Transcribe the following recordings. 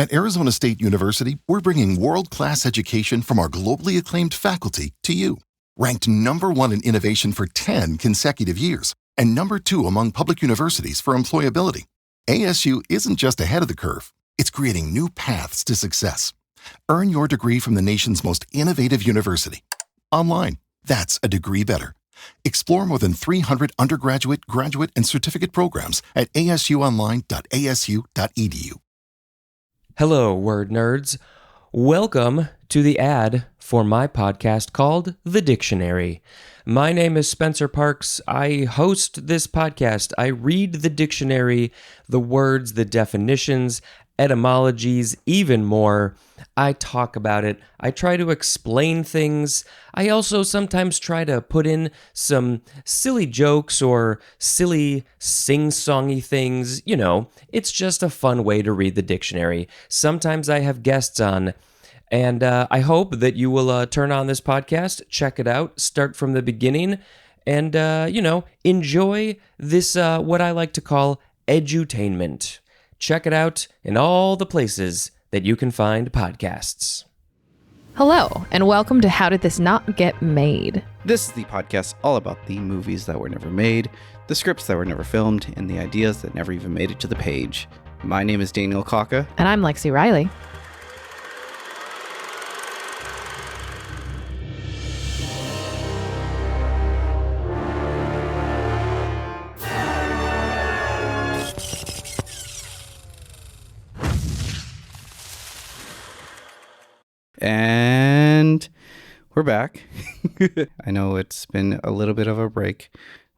At Arizona State University, we're bringing world-class education from our globally acclaimed faculty to you. Ranked #1 in innovation for 10 consecutive years and #2 among public universities for employability, ASU isn't just ahead of the curve, it's creating new paths to success. Earn your degree from the nation's most innovative university. Online, that's a degree better. Explore more than 300 undergraduate, graduate, and certificate programs at asuonline.asu.edu. Hello, word nerds. Welcome to the ad for my podcast called The Dictionary. My name is Spencer Parks. I host this podcast. I read the dictionary, the words, the definitions, etymologies, even more. I talk about it. I try to explain things. I also sometimes try to put in some silly jokes or silly sing-songy things. You know, it's just a fun way to read the dictionary. Sometimes I have guests on, and I hope that you will turn on this podcast, check it out, start from the beginning, and, enjoy this, what I like to call edutainment. Check it out in all the places that you can find podcasts. Hello, and welcome to How Did This Not Get Made? This is the podcast all about the movies that were never made, the scripts that were never filmed, and the ideas that never even made it to the page. My name is Daniel Kaka. And I'm Lexi Riley. And we're back. I know it's been a little bit of a break.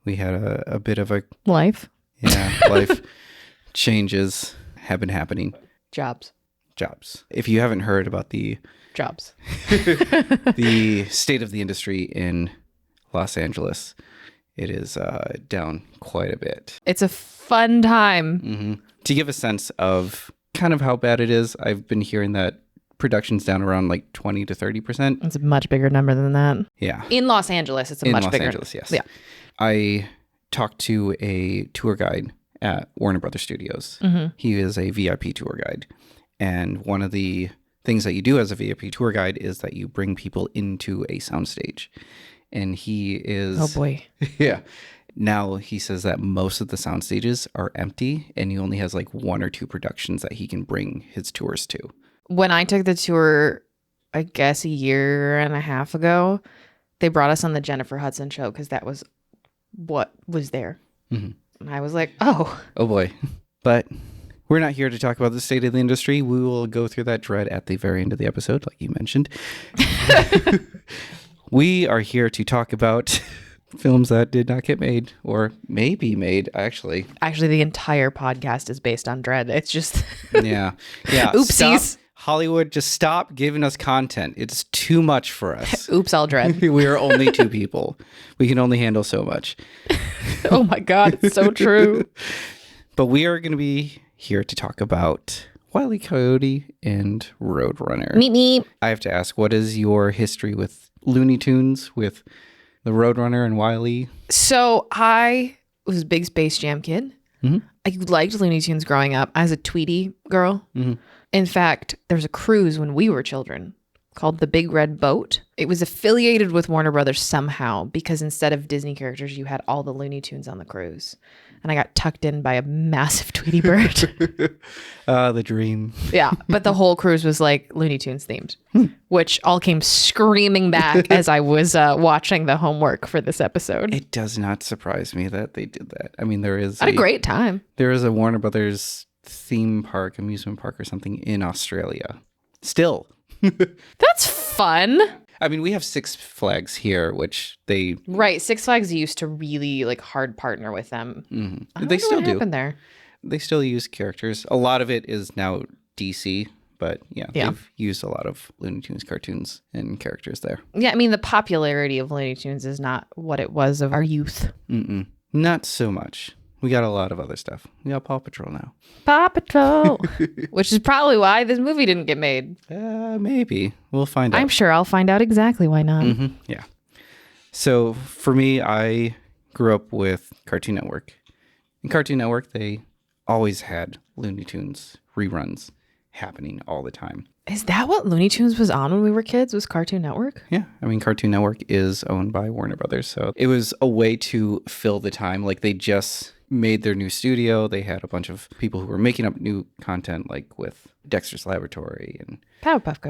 We had a bit of a... Life. Yeah, life changes have been happening. Jobs. If you haven't heard about the state of the industry in Los Angeles, it is down quite a bit. It's a fun time. Mm-hmm. To give a sense of kind of how bad it is, I've been hearing that production's down around like 20 to 30%. It's a much bigger number than that. Yeah. In Los Angeles, it's a much bigger. In Los Angeles, yes. Yeah. I talked to a tour guide at Warner Brothers Studios. Mm-hmm. He is a VIP tour guide. And one of the things that you do as a VIP tour guide is that you bring people into a soundstage. And he is... Oh, boy. Yeah. Now he says that most of the sound stages are empty and he only has like 1 or 2 productions that he can bring his tours to. When I took the tour, I guess a year and a half ago, they brought us on the Jennifer Hudson show because that was what was there. Mm-hmm. And I was like, oh. Oh, boy. But we're not here to talk about the state of the industry. We will go through that dread at the very end of the episode, like you mentioned. We are here to talk about films that did not get made or may be made, actually. Actually, the entire podcast is based on dread. It's just... Yeah. Oopsies. Stop, Hollywood, just stop giving us content. It's too much for us. Oops, all dread. We are only 2 people. We can only handle so much. Oh my God, it's so true. But we are going to be here to talk about Wile E. Coyote and Roadrunner. Meep. I have to ask, what is your history with Looney Tunes, with the Roadrunner and Wile E? So I was a big Space Jam kid. Mm-hmm. I liked Looney Tunes growing up. I was a Tweety girl. Mm-hmm. In fact, there was a cruise when we were children called the Big Red Boat. It was affiliated with Warner Brothers somehow because instead of Disney characters, you had all the Looney Tunes on the cruise. And I got tucked in by a massive Tweety bird. The dream. Yeah, but the whole cruise was like Looney Tunes themed, which all came screaming back as I was watching the homework for this episode. It does not surprise me that they did that. I mean, there is a great time. There is a Warner Brothers theme park, amusement park or something in Australia. Still. That's fun. I mean, we have Six Flags here, which they... Right. Six Flags used to really like hard partner with them. Mm-hmm. They still do. There. They still use characters. A lot of it is now DC, but yeah, they've used a lot of Looney Tunes cartoons and characters there. Yeah, I mean, the popularity of Looney Tunes is not what it was of our youth. Mm-mm. Not so much. We got a lot of other stuff. We got Paw Patrol now. Paw Patrol. Which is probably why this movie didn't get made. Maybe. We'll find out. I'm sure I'll find out exactly why not. Mm-hmm. Yeah. So for me, I grew up with Cartoon Network. In Cartoon Network, they always had Looney Tunes reruns. happening all the time. Is that what Looney Tunes was on when we were kids? Was Cartoon Network? Yeah. I mean, Cartoon Network is owned by Warner Brothers. So it was a way to fill the time. Like they just made their new studio. They had a bunch of people who were making up new content, like with Dexter's Laboratory and Powerpuff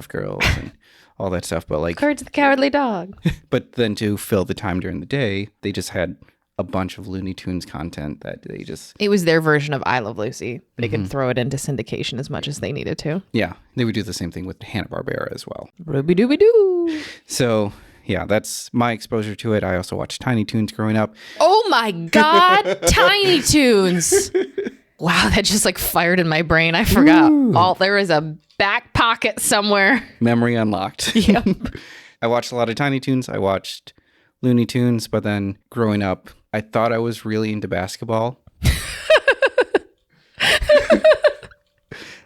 Girls. And all that stuff. But like Courage the Cowardly Dog. But then to fill the time during the day, they just had a bunch of Looney Tunes content that they just... It was their version of I Love Lucy. They could throw it into syndication as much as they needed to. Yeah, they would do the same thing with Hanna-Barbera as well. Ruby-dooby-doo. So, yeah, that's my exposure to it. I also watched Tiny Toons growing up. Oh my God, Tiny Toons. Wow, that just like fired in my brain. I forgot. There is a back pocket somewhere. Memory unlocked. Yep. I watched a lot of Tiny Toons. I watched Looney Tunes, but then growing up, I thought I was really into basketball.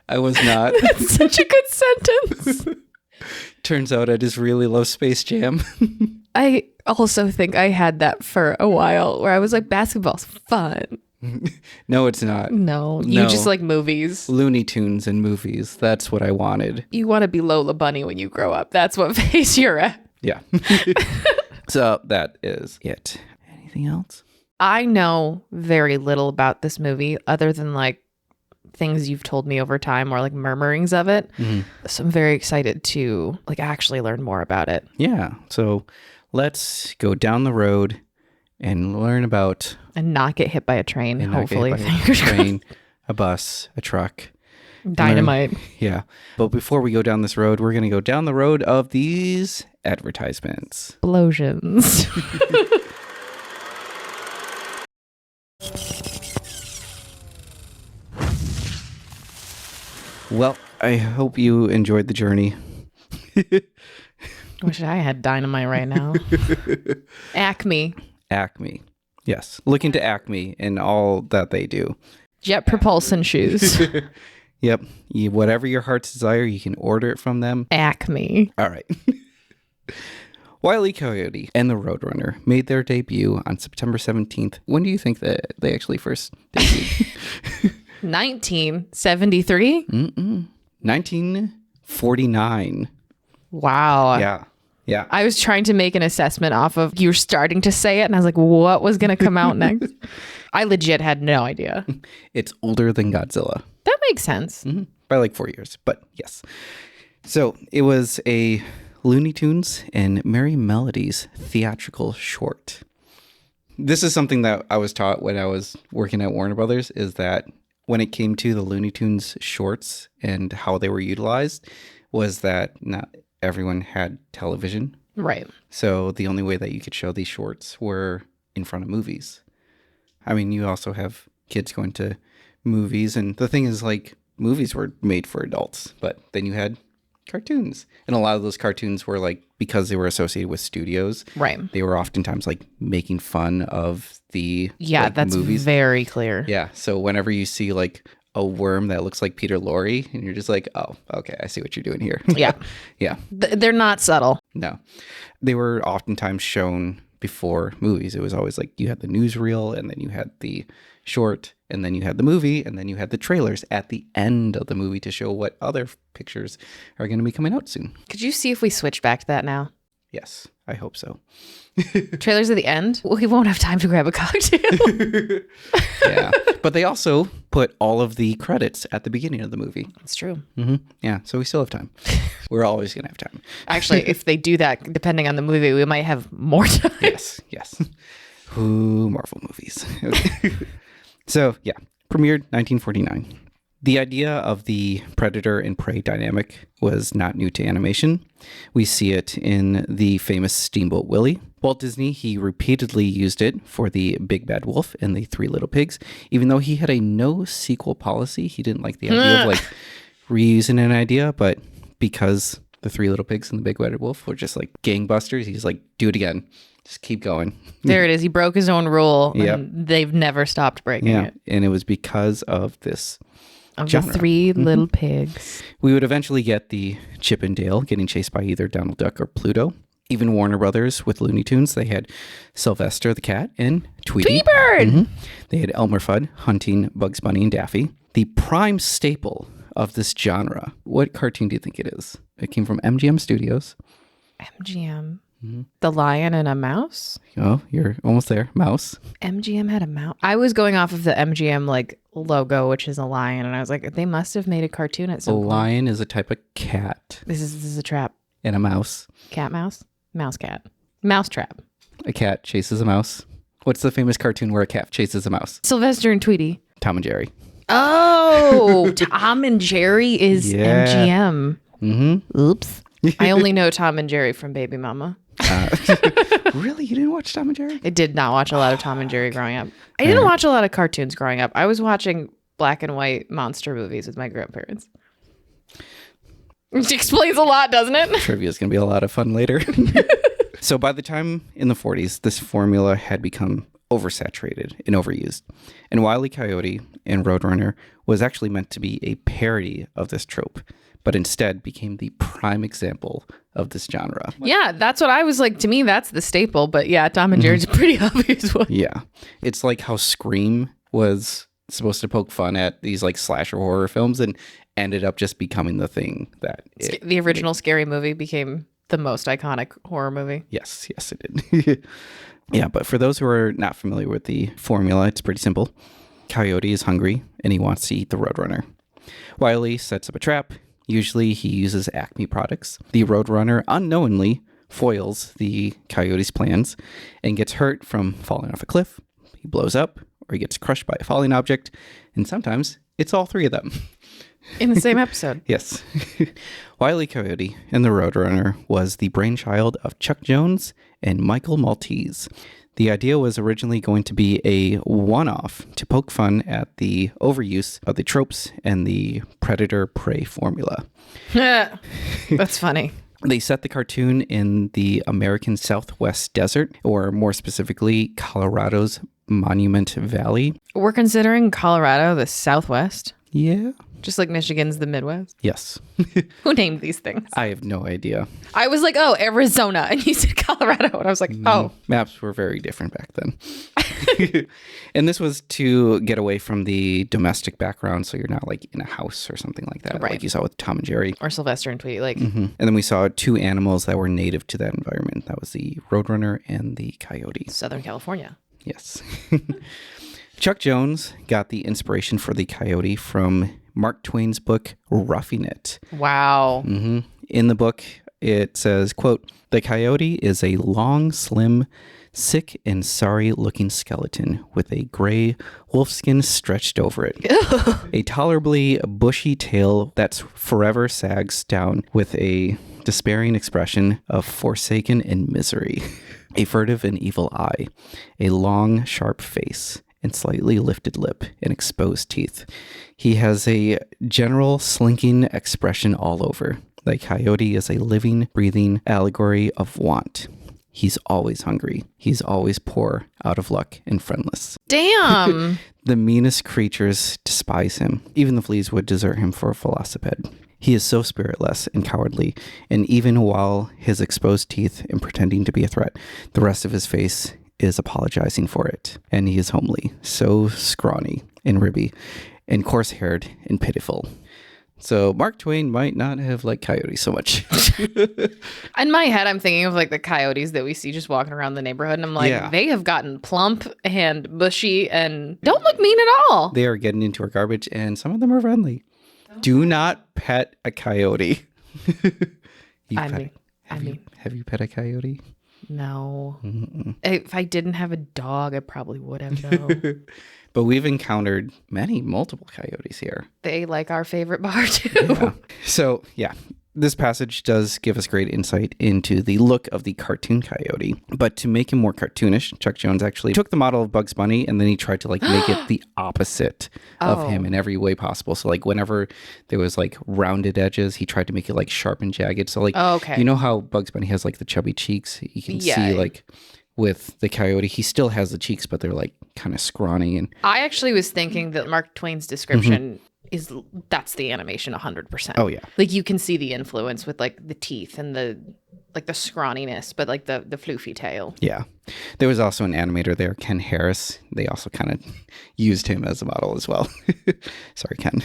I was not. That's such a good sentence. Turns out I just really love Space Jam. I also think I had that for a while where I was like, basketball's fun. No, it's not. No, you just like movies. Looney Tunes and movies. That's what I wanted. You want to be Lola Bunny when you grow up. That's what phase you're at. Yeah. So that is it. Anything else? I know very little about this movie other than like things you've told me over time or like murmurings of it. So I'm very excited to like actually learn more about it. Yeah. So let's go down the road and learn about... And not get hit by a train, hopefully. A train, a bus, a truck. Dynamite. Yeah. But before we go down this road, we're going to go down the road of these advertisements. Explosions. Well, I hope you enjoyed the journey. Wish I had dynamite right now. Acme. Acme. Yes. Look into Acme and all that they do. Jet propulsion shoes. Yep. Whatever your heart's desire, you can order it from them. Acme. All right. Wile E. Coyote and the Roadrunner made their debut on September 17th. When do you think that they actually first debuted? 1973? 1949. Wow. Yeah. Yeah. I was trying to make an assessment off of you were starting to say it, and I was like, what was going to come out next? I legit had no idea. It's older than Godzilla. That makes sense. By like 4 years, but yes. So it was a Looney Tunes and Merry Melodies theatrical short. This is something that I was taught when I was working at Warner Brothers, is that when it came to the Looney Tunes shorts and how they were utilized, was that not everyone had television. Right. So the only way that you could show these shorts were in front of movies. I mean, you also have kids going to movies, and the thing is, like, movies were made for adults, but then you had cartoons, and a lot of those cartoons were like, because they were associated with studios, Right. they were oftentimes like making fun of the That's movies. very clear. Yeah, so whenever you see like a worm that looks like Peter Lorre, and you're just like, oh, okay, I see what you're doing here. Yeah. Yeah. They're not subtle. No, they were oftentimes shown before movies. It was always like you had the newsreel, and then you had the short, and then you had the movie, and then you had the trailers at the end of the movie to show what other pictures are going to be coming out soon. Could you see if we switch back to that now? Yes, I hope so. Trailers at the end? Well, we won't have time to grab a cocktail. Yeah, but they also put all of the credits at the beginning of the movie. That's true. Yeah, so we still have time. We're always going to have time. Actually, if they do that, depending on the movie, we might have more time. Yes. Ooh, Marvel movies. Okay. So, yeah, premiered 1949. The idea of the predator and prey dynamic was not new to animation. We see it in the famous Steamboat Willie. Walt Disney, he repeatedly used it for the Big Bad Wolf and the Three Little Pigs. Even though he had a no sequel policy, he didn't like the idea of like reusing an idea, but because the Three Little Pigs and the Big Bad Wolf were just like gangbusters, he's like, do it again. Just keep going. There it is. He broke his own rule, Yep. and they've never stopped breaking Yeah, it. and it was because of this Of genre. the Three Little Pigs. We would eventually get the Chip and Dale getting chased by either Donald Duck or Pluto. Even Warner Brothers with Looney Tunes, they had Sylvester the cat and Tweety. Tweety Bird! They had Elmer Fudd hunting Bugs Bunny and Daffy. The prime staple of this genre. What cartoon do you think it is? It came from MGM Studios. MGM. The lion and a mouse? Oh, you're almost there. Mouse. MGM had a mouse. I was going off of the MGM like logo, which is a lion, and I was like, they must have made a cartoon at some point. Lion is a type of cat. This is a trap. And a mouse. Cat mouse? Mouse cat. Mouse trap. A cat chases a mouse. What's the famous cartoon where a cat chases a mouse? Sylvester and Tweety. Tom and Jerry. Oh, Tom and Jerry is MGM. Mm-hmm. Oops. I only know Tom and Jerry from Baby Mama. Really? You didn't watch Tom and Jerry? I did not watch a lot of Tom and Jerry growing up. I didn't watch a lot of cartoons growing up. I was watching black and white monster movies with my grandparents. Which explains a lot, doesn't it? Trivia is going to be a lot of fun later. So by the time in the 40s, this formula had become oversaturated and overused. And Wile E. Coyote and Roadrunner was actually meant to be a parody of this trope, but instead became the prime example of this genre. Yeah, that's what I was like. To me, that's the staple. But yeah, Tom and Jerry's a pretty obvious one. Yeah. It's like how Scream was supposed to poke fun at these like slasher horror films and ended up just becoming the thing that the original Scary Movie became the most iconic horror movie. Yes, it did. Yeah, but for those who are not familiar with the formula, it's pretty simple. Coyote is hungry and he wants to eat the Roadrunner. Wile E sets up a trap. Usually he uses Acme products. The Roadrunner unknowingly foils the Coyote's plans and gets hurt from falling off a cliff. He blows up or he gets crushed by a falling object. And sometimes it's all three of them. In the same episode. Yes. Wile E. Coyote and the Roadrunner was the brainchild of Chuck Jones and Michael Maltese. The idea was originally going to be a one-off to poke fun at the overuse of the tropes and the predator-prey formula. That's funny. They set the cartoon in the American Southwest Desert, or more specifically, Colorado's Monument Valley. We're considering Colorado the Southwest? Yeah. Just like Michigan's the Midwest? Yes. Who named these things? I have no idea. I was like, oh, Arizona. And you said Colorado. And I was like, oh. Maps were very different back then. And this was to get away from the domestic background. So you're not like in a house or something like that. Right. Like you saw with Tom and Jerry. Or Sylvester and Tweety. Like. Mm-hmm. And then we saw two animals that were native to that environment. That was the Roadrunner and the Coyote. Southern California. Yes. Chuck Jones got the inspiration for the Coyote from Mark Twain's book, Roughing It. Wow. Mm-hmm. In the book, it says, quote, "The coyote is a long, slim, sick and sorry-looking skeleton with a gray wolfskin stretched over it. A tolerably bushy tail that's forever sags down with a despairing expression of forsaken and misery. A furtive and evil eye. A long, sharp face. And slightly lifted lip and exposed teeth. He has a general slinking expression all over. The coyote is a living, breathing allegory of want. He's always hungry. He's always poor, out of luck, and friendless. Damn. The meanest creatures despise him. Even the fleas would desert him for a velocipede. He is so spiritless and cowardly, and even while his exposed teeth and pretending to be a threat, the rest of his face is apologizing for it. And he is homely, so scrawny and ribby and coarse-haired and pitiful." So Mark Twain might not have liked coyotes so much. In my head, I'm thinking of like the coyotes that we see just walking around the neighborhood. And I'm like, They have gotten plump and bushy and don't look mean at all. They are getting into our garbage and some of them are friendly. Do not pet a coyote. Have you pet a coyote? No. Mm-mm. If I didn't have a dog, I probably would have, though. But we've encountered multiple coyotes here. They like our favorite bar, too. Yeah. So, this passage does give us great insight into the look of the cartoon coyote. But to make him more cartoonish, Chuck Jones actually took the model of Bugs Bunny and then he tried to like make it the opposite of him in every way possible. So like whenever there was like rounded edges, he tried to make it like sharp and jagged. So like, you know how Bugs Bunny has like the chubby cheeks? You can see like with the coyote, he still has the cheeks, but they're like kind of scrawny. And I actually was thinking that Mark Twain's description that's the animation 100%. Oh yeah. Like you can see the influence with like the teeth and the like the scrawniness, but like the floofy tail. Yeah. There was also an animator there, Ken Harris. They also kind of used him as a model as well. Sorry, Ken.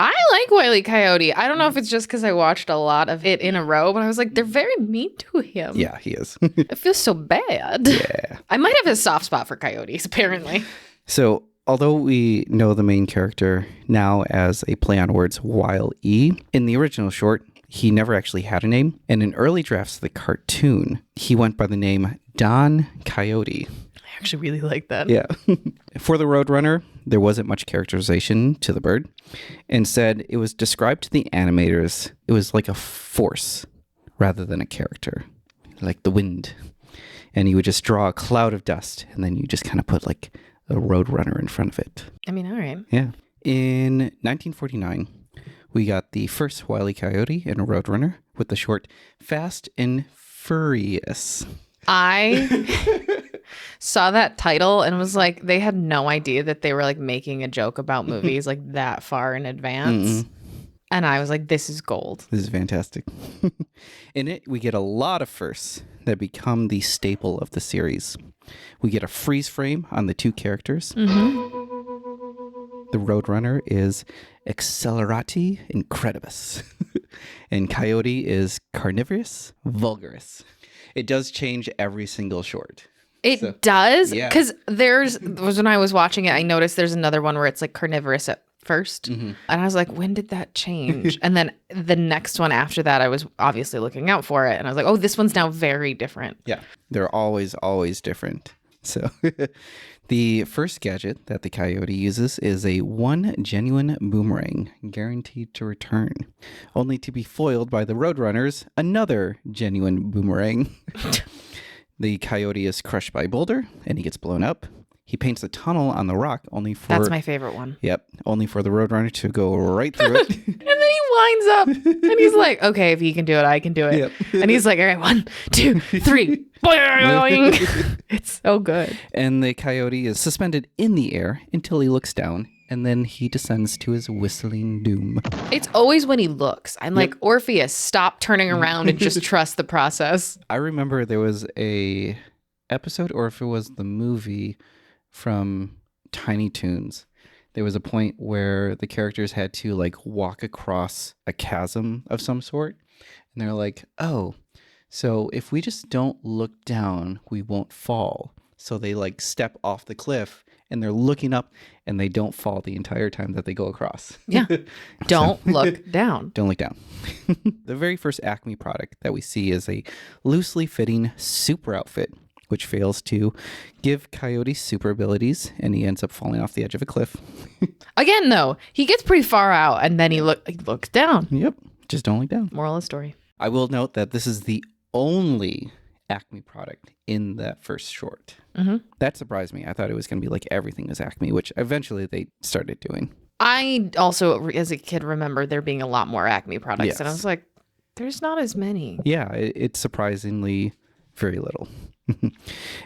I like Wile E. Coyote. I don't know if it's just because I watched a lot of it in a row, but I was like, they're very mean to him. Yeah, he is. It feels so bad. Yeah. I might have a soft spot for coyotes, apparently. So, although we know the main character now as a play on words Wile E, in the original short, he never actually had a name. And in early drafts of the cartoon, he went by the name Don Coyote. I actually really like that. Yeah. For the Roadrunner, there wasn't much characterization to the bird. Instead, it was described to the animators, it was like a force rather than a character, like the wind. And you would just draw a cloud of dust, and then you just kind of put like a Roadrunner in front of it. I mean, all right. Yeah. In 1949, we got the first Wile E. Coyote in a Roadrunner with the short Fast and Furious. I saw that title and was like, they had no idea that they were like making a joke about movies like that far in advance. And I was like, this is gold. This is fantastic. In it, we get a lot of firsts that become the staple of the series. We get a freeze frame on the two characters. The Roadrunner is Accelerati Incredibus. And Coyote is Carnivorous Vulgaris. It does change every single short. It does? yeah. Because when I was watching it, I noticed there's another one where it's like carnivorous at first. And I was like, when did that change? And then the next one after that, I was obviously looking out for it. And I was like, oh, this one's now very different. Yeah, they're always different. So the first gadget that the Coyote uses is a one genuine boomerang guaranteed to return, only to be foiled by the Roadrunners, another genuine boomerang. The Coyote is crushed by a boulder and he gets blown up. He paints a tunnel on the rock only for... That's my favorite one. Yep, only for the Roadrunner to go right through it. And then he winds up and he's like, okay, if he can do it, I can do it. Yep. And he's like, all right, 1, 2, 3. Boing. It's so good. And the Coyote is suspended in the air until he looks down, and then he descends to his whistling doom. It's always when he looks. I'm like, Orpheus, stop turning around and just trust the process. I remember there was a episode, or if it was the movie from Tiny Toons, there was a point where the characters had to like walk across a chasm of some sort, and they're like, oh, so if we just don't look down, we won't fall. So they like step off the cliff and they're looking up and they don't fall the entire time that they go across. Yeah. Don't look down. Don't look down. The very first Acme product that we see is a loosely fitting super outfit, which fails to give Coyote super abilities, and he ends up falling off the edge of a cliff. Again, though, he gets pretty far out and then he looks down. Yep. Just don't look down. Moral of the story. I will note that this is the only Acme product in that first short. That surprised me. I thought it was going to be like everything is Acme, which eventually they started doing. I also, as a kid, remember there being a lot more Acme products. Yes. And I was like, there's not as many. Yeah, it's surprisingly very little. And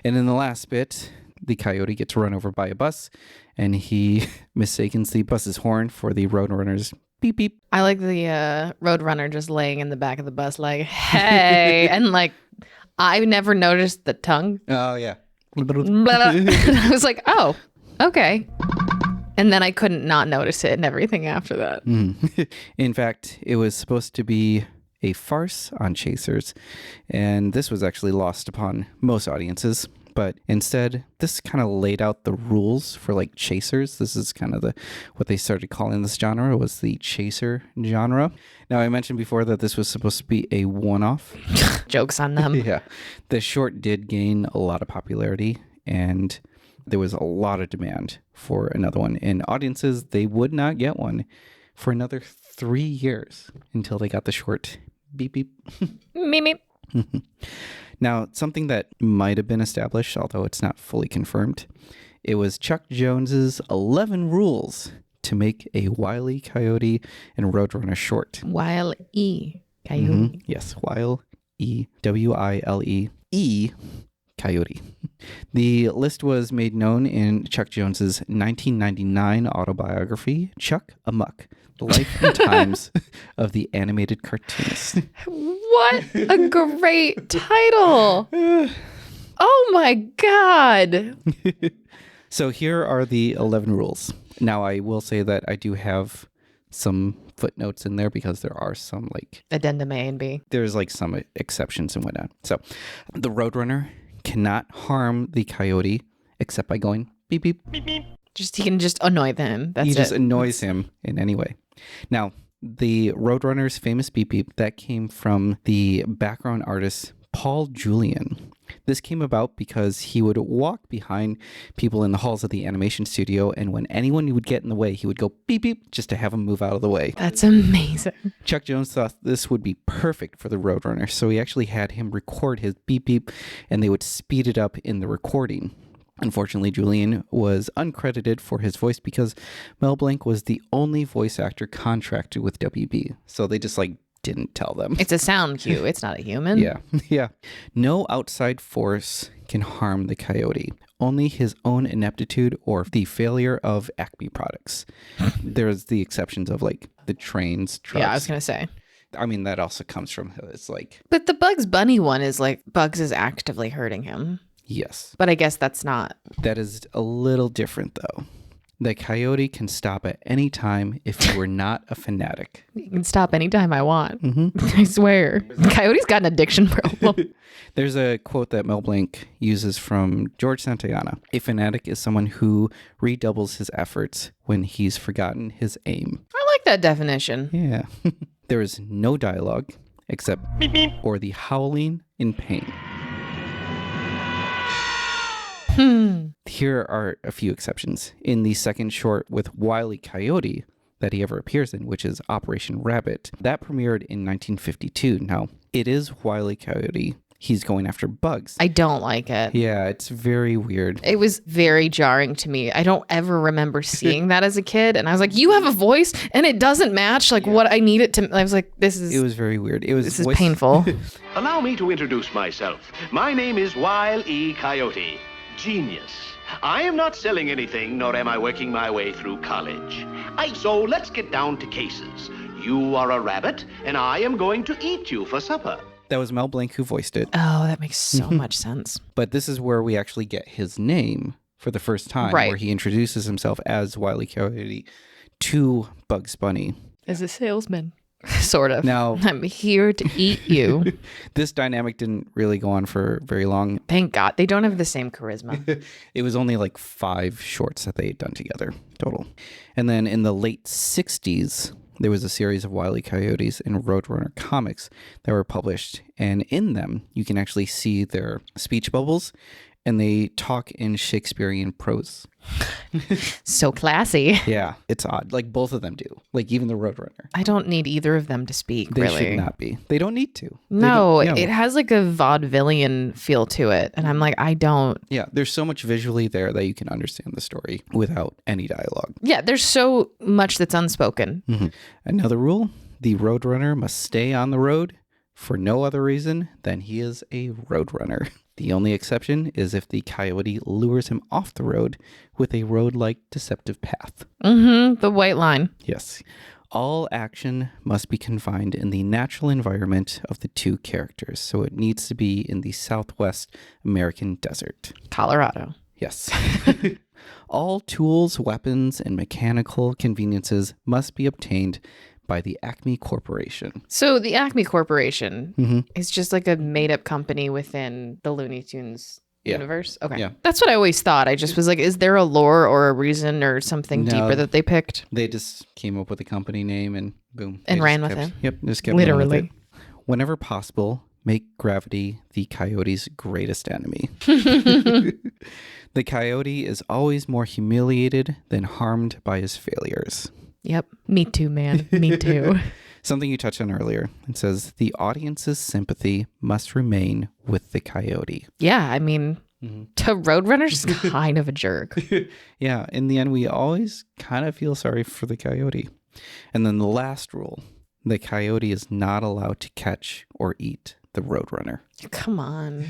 in the last bit, the Coyote gets run over by a bus, and he mistakes the bus's horn for the Roadrunner's beep beep. I like the Roadrunner just laying in the back of the bus like, hey. And like, I never noticed the tongue. Oh, yeah. And I was like, oh, okay. And then I couldn't not notice it and everything after that. In fact, it was supposed to be a farce on chasers, and this was actually lost upon most audiences. But instead, this kind of laid out the rules for like chasers. This is kind of what they started calling this genre was the chaser genre. Now, I mentioned before that this was supposed to be a one-off. Jokes on them. Yeah. The short did gain a lot of popularity, and there was a lot of demand for another one. And audiences, they would not get one for another 3 years until they got the short beep beep. Meep, meep. Now, something that might have been established, although it's not fully confirmed, it was Chuck Jones's 11 rules to make a Wile E. Coyote and Roadrunner short. Wile E. Coyote. Yes, Wile E. W-I-L-E-E. Coyote. The list was made known in Chuck Jones's 1999 autobiography, Chuck Amuck, The Life and Times of the Animated Cartoonist. What a great title. Oh my God. So here are the 11 rules. Now, I will say that I do have some footnotes in there because there are some like Addendum A and B. there's like some exceptions and whatnot. So the Roadrunner cannot harm the Coyote except by going beep beep. Beep beep. He can just annoy them. That's he it. just annoys him in any way. Now, the Roadrunner's famous beep beep that came from the background artist Paul Julian. This came about because he would walk behind people in the halls of the animation studio, and when anyone would get in the way, he would go beep beep just to have them move out of the way. That's amazing. Chuck Jones thought this would be perfect for the Roadrunner, so he actually had him record his beep beep, and they would speed it up in the recording. Unfortunately, Julian was uncredited for his voice because Mel Blanc was the only voice actor contracted with WB, so they just didn't tell them. It's a sound cue. It's not a human. Yeah. No outside force can harm the Coyote. Only his own ineptitude or the failure of Acme products. There's the exceptions of the trains, trucks. Yeah, I was going to say. I mean, that also comes from, it's But the Bugs Bunny one is Bugs is actively hurting him. Yes. But I guess that's not. That is a little different, though. The Coyote can stop at any time if you are not a fanatic. You can stop anytime I want. Mm-hmm. I swear. Coyote's got an addiction problem. There's a quote that Mel Blanc uses from George Santayana. A fanatic is someone who redoubles his efforts when he's forgotten his aim. I like that definition. Yeah. There is no dialogue except beep beep or the howling in pain. Here are a few exceptions. In the second short with Wile E. Coyote that he ever appears in, which is Operation Rabbit, that premiered in 1952. Now, it is Wile E. Coyote. He's going after bugs. I don't like it. Yeah, it's very weird. It was very jarring to me. I don't ever remember seeing that as a kid. And I was like, you have a voice and it doesn't match what I need it to. I was like, It was very weird. This is painful. Allow me to introduce myself. My name is Wile E. Coyote. Genius. I am not selling anything, nor am I working my way through college. So let's get down to cases. You are a rabbit, and I am going to eat you for supper. That was Mel Blanc who voiced it. Oh, that makes so much sense. But this is where we actually get his name for the first time, right, where he introduces himself as Wile E. Coyote to Bugs Bunny. As a salesman. Sort of. Now, I'm here to eat you. This dynamic didn't really go on for very long. Thank God. They don't have the same charisma. It was only 5 shorts that they had done together total. And then in the late 60s, there was a series of Wile E. Coyotes in Roadrunner comics that were published. And in them, you can actually see their speech bubbles, and they talk in Shakespearean prose. So classy. Yeah, it's odd. Both of them do. Even the Roadrunner. I don't need either of them to speak, They really. should not be. They don't need to. No, it has a vaudevillian feel to it. And I'm I don't. Yeah, there's so much visually there that you can understand the story without any dialogue. Yeah, there's so much that's unspoken. Mm-hmm. Another rule, the Roadrunner must stay on the road for no other reason than he is a Roadrunner. The only exception is if the Coyote lures him off the road with a road-like deceptive path. Mm-hmm. The white line. Yes. All action must be confined in the natural environment of the two characters, so it needs to be in the Southwest American desert. Colorado. Yes. All tools, weapons, and mechanical conveniences must be obtained by the Acme Corporation. So the Acme Corporation is just a made-up company within the Looney Tunes universe? Okay. Yeah. That's what I always thought. I just was is there a lore or a reason or something deeper that they picked? They just came up with a company name and boom. And ran with it. it. Yep, just kept running with Literally. it. Whenever possible, make gravity the Coyote's greatest enemy. The Coyote is always more humiliated than harmed by his failures. Yep. Me too, man. Me too. Something you touched on earlier. It says the audience's sympathy must remain with the Coyote. Yeah, I mean, to Roadrunner's kind of a jerk. Yeah, in the end, we always kind of feel sorry for the Coyote. And then the last rule, the Coyote is not allowed to catch or eat the Roadrunner. Come on.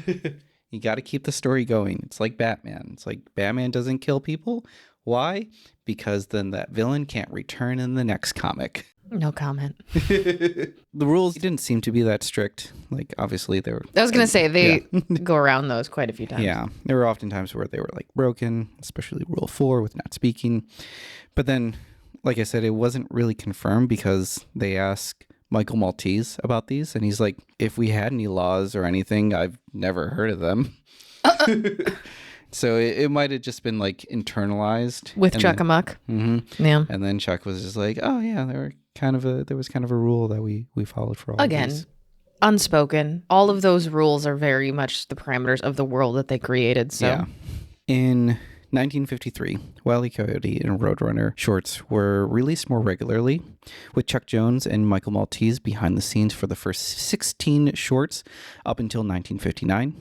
You got to keep the story going. It's like Batman. It's like Batman doesn't kill people. Why? Because then that villain can't return in the next comic. No comment. The rules didn't seem to be that strict. Obviously, they were... I was going to say, they go around those quite a few times. Yeah. There were often times where they were broken, especially Rule 4 with not speaking. But then, like I said, it wasn't really confirmed because they asked Michael Maltese about these, and he's like, if we had any laws or anything, I've never heard of them. So it might have just been like internalized With Chuck Amuck. Mm-hmm. Yeah. And then Chuck was just like, oh yeah, there was kind of a rule that we followed for all of Again, these. unspoken. All of those rules are very much the parameters of the world that they created. So Yeah. In 1953, Wile E. Coyote and Roadrunner shorts were released more regularly, with Chuck Jones and Michael Maltese behind the scenes for the first 16 shorts up until 1959.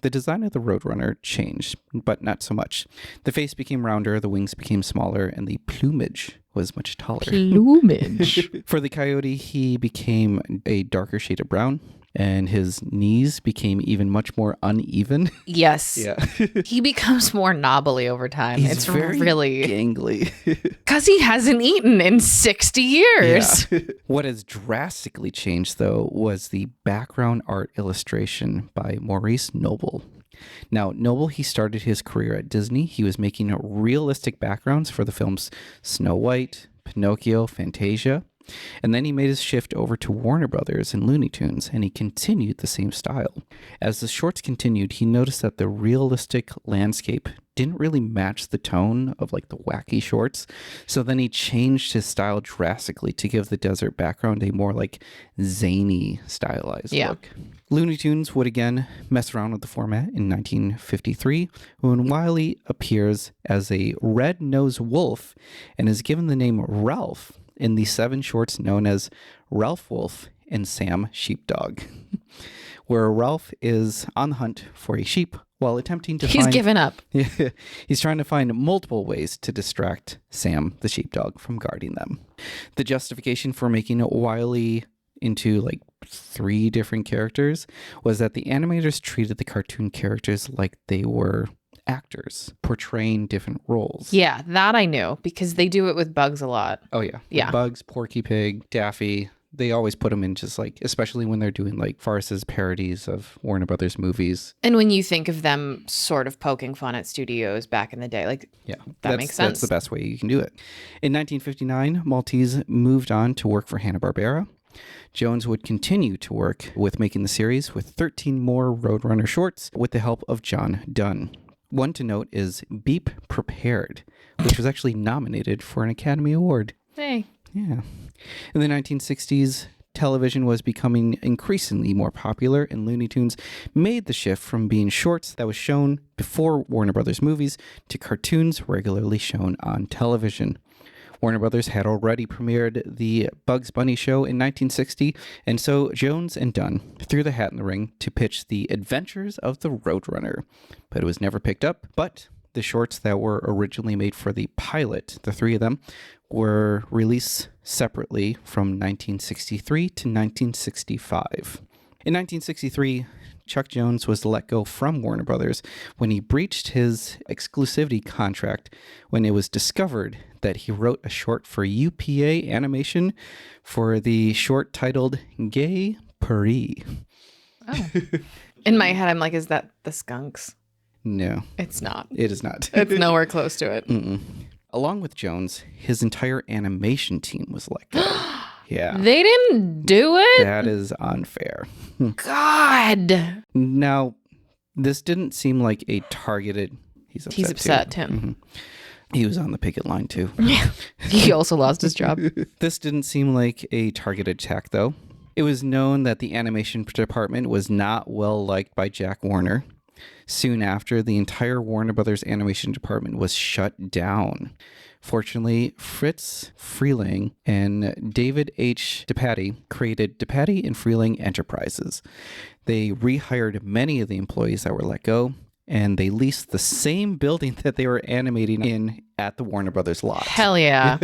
The design of the Roadrunner changed, but not so much. The face became rounder, the wings became smaller, and the plumage was much taller. plumage. For the Coyote, he became a darker shade of brown, and his knees became even much more uneven. Yes. Yeah. He becomes more knobbly over time. He's it's very really gangly. because he hasn't eaten in 60 years. Yeah. What has drastically changed, though, was the background art illustration by Maurice Noble. Now, Noble, he started his career at Disney. He was making realistic backgrounds for the films Snow White, Pinocchio, Fantasia. And then he made his shift over to Warner Brothers and Looney Tunes, and he continued the same style. As the shorts continued, he noticed that the realistic landscape didn't really match the tone of like the wacky shorts. So then he changed his style drastically to give the desert background a more like zany stylized look. Looney Tunes would again mess around with the format in 1953 when Wile E. appears as a red-nosed wolf and is given the name Ralph in the 7 shorts known as Ralph Wolf and Sam Sheepdog, where Ralph is on the hunt for a sheep while attempting to He's given up. He's trying to find multiple ways to distract Sam, the sheepdog, from guarding them. The justification for making Wile E. into like 3 different characters was that the animators treated the cartoon characters like they were actors portraying different roles. Yeah, that I knew because they do it with Bugs a lot. Oh yeah. Yeah. With Bugs, Porky Pig, Daffy. They always put them in just like, especially when they're doing like farces, parodies of Warner Brothers movies. And when you think of them sort of poking fun at studios back in the day, like, yeah, that makes sense. That's the best way you can do it. In 1959, Maltese moved on to work for Hanna-Barbera. Jones would continue to work with making the series with 13 more Roadrunner shorts with the help of John Dunn. One to note is Beep Prepared, which was actually nominated for an Academy Award. Hey. Yeah. In the 1960s, television was becoming increasingly more popular, and Looney Tunes made the shift from being shorts that was shown before Warner Brothers movies to cartoons regularly shown on television. Warner Brothers had already premiered the Bugs Bunny show in 1960, and so Jones and Dunn threw the hat in the ring to pitch the Adventures of the Roadrunner, but it was never picked up. But the shorts that were originally made for the pilot, the 3 of them, were released separately from 1963 to 1965. In 1963, Chuck Jones was let go from Warner Brothers when he breached his exclusivity contract when it was discovered that he wrote a short for UPA Animation for the short titled Gay Paris. Oh. In my head, I'm like, is that the Skunks? No. It's not. It is not. It's nowhere close to it. Mm-mm. Along with Jones, his entire animation team was let go. Yeah. They didn't do it? That is unfair. God. Now, this didn't seem like a targeted... He's upset, too. Tim. Mm-hmm. He was on the picket line, too. Yeah. He also lost his job. This didn't seem like a targeted attack, though. It was known that the animation department was not well liked by Jack Warner. Soon after, the entire Warner Brothers animation department was shut down. Fortunately, Fritz Freeling and David H. DePatie created DePatie and Freeling Enterprises. They rehired many of the employees that were let go, and they leased the same building that they were animating in at the Warner Brothers lot. Hell yeah.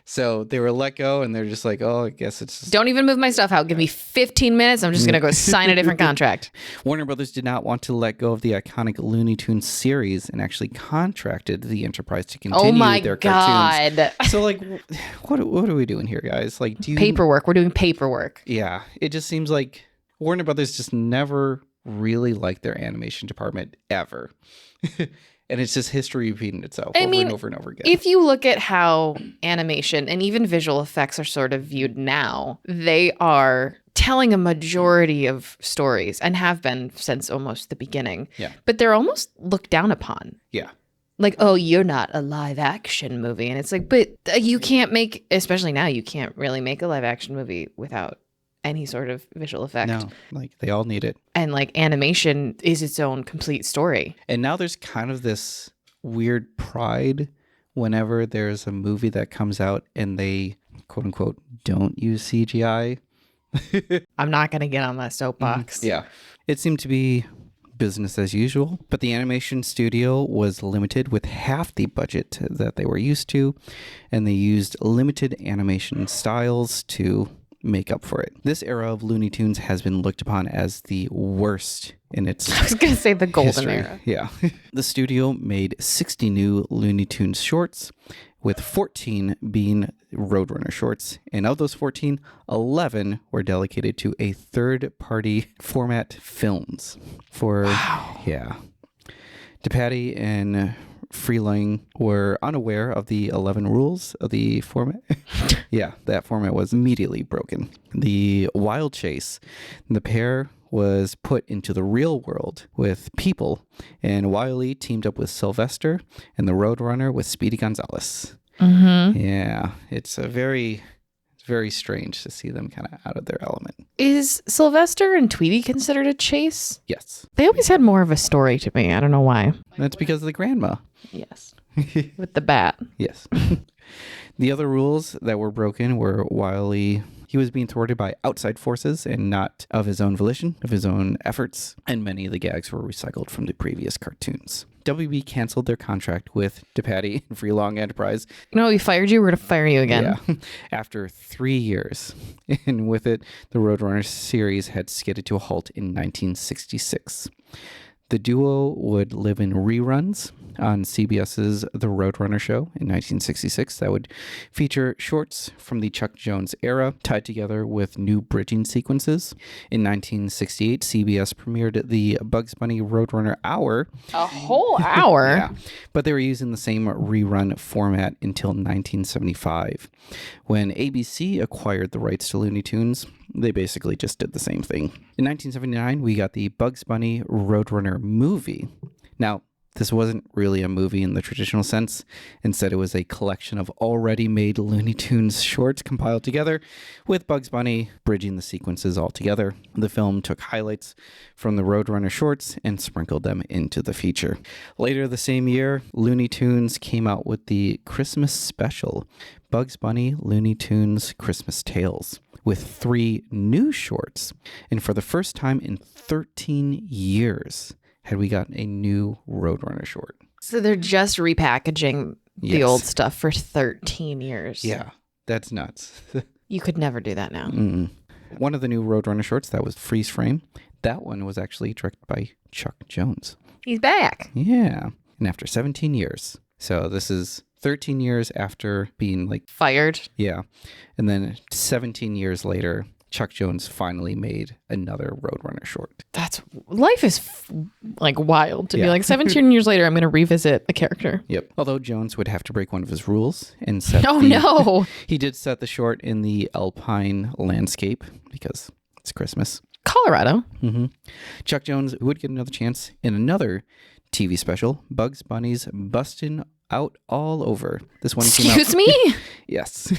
So they were let go, and they're just like, oh, I guess it's just... Don't even move my stuff out. Give me 15 minutes. I'm just going to go sign a different contract. Warner Brothers did not want to let go of the iconic Looney Tunes series and actually contracted the Enterprise to continue their cartoons. God. So, like, what are we doing here, guys? Like, Paperwork. We're doing paperwork. Yeah. It just seems like Warner Brothers just never really liked their animation department ever. And it's just history repeating itself I over mean, and over and over again. If you look at how animation and even visual effects are sort of viewed now, they are telling a majority of stories and have been since almost the beginning. Yeah. But they're almost looked down upon. Yeah. Like, oh, you're not a live action movie. And it's like, but you can't make, especially now, you can't really make a live action movie without any sort of visual effect. No, like they all need it. And like animation is its own complete story. And now there's kind of this weird pride whenever there's a movie that comes out and they, quote unquote, don't use CGI. I'm not going to get on that soapbox. Yeah. It seemed to be business as usual, but the animation studio was limited with half the budget that they were used to, and they used limited animation styles to make up for it. This era of Looney Tunes has been looked upon as the worst in its I was going to say the golden history. era. Yeah. The studio made 60 new Looney Tunes shorts, with 14 being Roadrunner shorts. And of those 14, 11 were dedicated to a third-party format films. Yeah. DePatie and Freeling were unaware of the 11 rules of the format. Yeah, that format was immediately broken. The Wild Chase, the pair was put into the real world with people, and Wile E teamed up with Sylvester, and the Roadrunner with Speedy Gonzales. Mm-hmm. Yeah, it's very strange to see them kind of out of their element. Is Sylvester and Tweety considered a chase? Yes. They always had more of a story to me. I don't know why. That's because of the grandma. Yes. With the bat. Yes. The other rules that were broken were Wile E. He was being thwarted by outside forces and not of his own volition, of his own efforts, and many of the gags were recycled from the previous cartoons. WB canceled their contract with DePatie and Freelong Enterprise. No, we fired you. We're going to fire you again. Yeah, after 3 years. And with it, the Roadrunner series had skidded to a halt in 1966. The duo would live in reruns on CBS's The Roadrunner Show in 1966 that would feature shorts from the Chuck Jones era tied together with new bridging sequences. In 1968, CBS premiered the Bugs Bunny Roadrunner Hour. A whole hour? Yeah, but they were using the same rerun format until 1975. When ABC acquired the rights to Looney Tunes, they basically just did the same thing. In 1979, we got the Bugs Bunny Roadrunner movie. Now, this wasn't really a movie in the traditional sense. Instead, it was a collection of already made Looney Tunes shorts compiled together, with Bugs Bunny bridging the sequences all together. The film took highlights from the Roadrunner shorts and sprinkled them into the feature. Later the same year, Looney Tunes came out with the Christmas special, Bugs Bunny Looney Tunes Christmas Tales, with 3 new shorts. And for the first time in 13 years, had we gotten a new Roadrunner short. So they're just repackaging the Yes. old stuff for 13 years. Yeah, that's nuts. You could never do that now. One of the new Roadrunner shorts, that was Freeze Frame. That one was actually directed by Chuck Jones. He's back. Yeah. And after 17 years. So this is 13 years after being like, Fired. yeah. And then 17 years later, Chuck Jones finally made another Roadrunner short. Life is like wild to be Yeah. like 17 years later, I'm going to revisit a character. Yep. Although Jones would have to break one of his rules and set Oh, no. He did set the short in the alpine landscape because it's Christmas. Colorado. Chuck Jones would get another chance in another TV special, Bugs Bunny's Bustin' Out All Over. This one came out. Excuse me? Yes.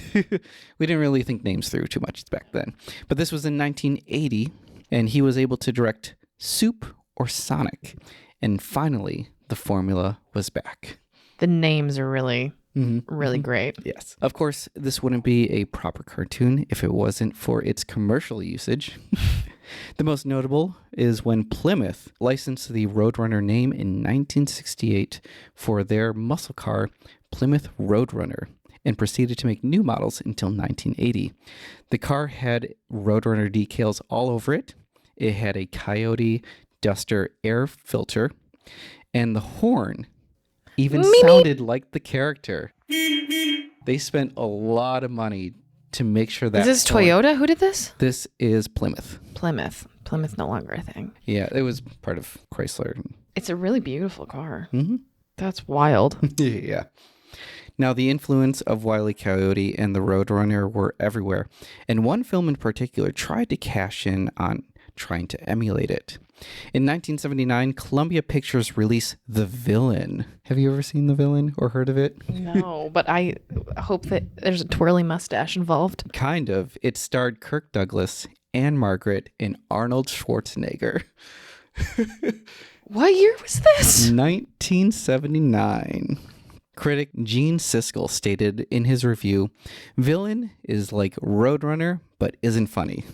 We didn't really think names through too much back then. But this was in 1980, and he was able to direct Soup or Sonic. And finally, the formula was back. The names are really, really great. Yes. Of course, this wouldn't be a proper cartoon if it wasn't for its commercial usage. The most notable is when Plymouth licensed the Roadrunner name in 1968 for their muscle car, Plymouth Roadrunner, and proceeded to make new models until 1980. The car had Roadrunner decals all over it. It had a Coyote Duster air filter, and the horn even sounded like the character. They spent a lot of money to make sure that... Is this Toyota? Who did this? This is Plymouth. Plymouth. Plymouth no longer a thing. Yeah, it was part of Chrysler. It's a really beautiful car. That's wild. Yeah. Now, the influence of Wile E. Coyote and the Roadrunner were everywhere, and one film in particular tried to cash in on trying to emulate it. In 1979, Columbia Pictures released The Villain. Have you ever seen The Villain or heard of it? No, but I hope that there's a twirly mustache involved. Kind of. It starred Kirk Douglas, Anne Margaret, and Arnold Schwarzenegger. What year was this? 1979. Critic Gene Siskel stated in his review, "Villain is like Roadrunner, but isn't funny."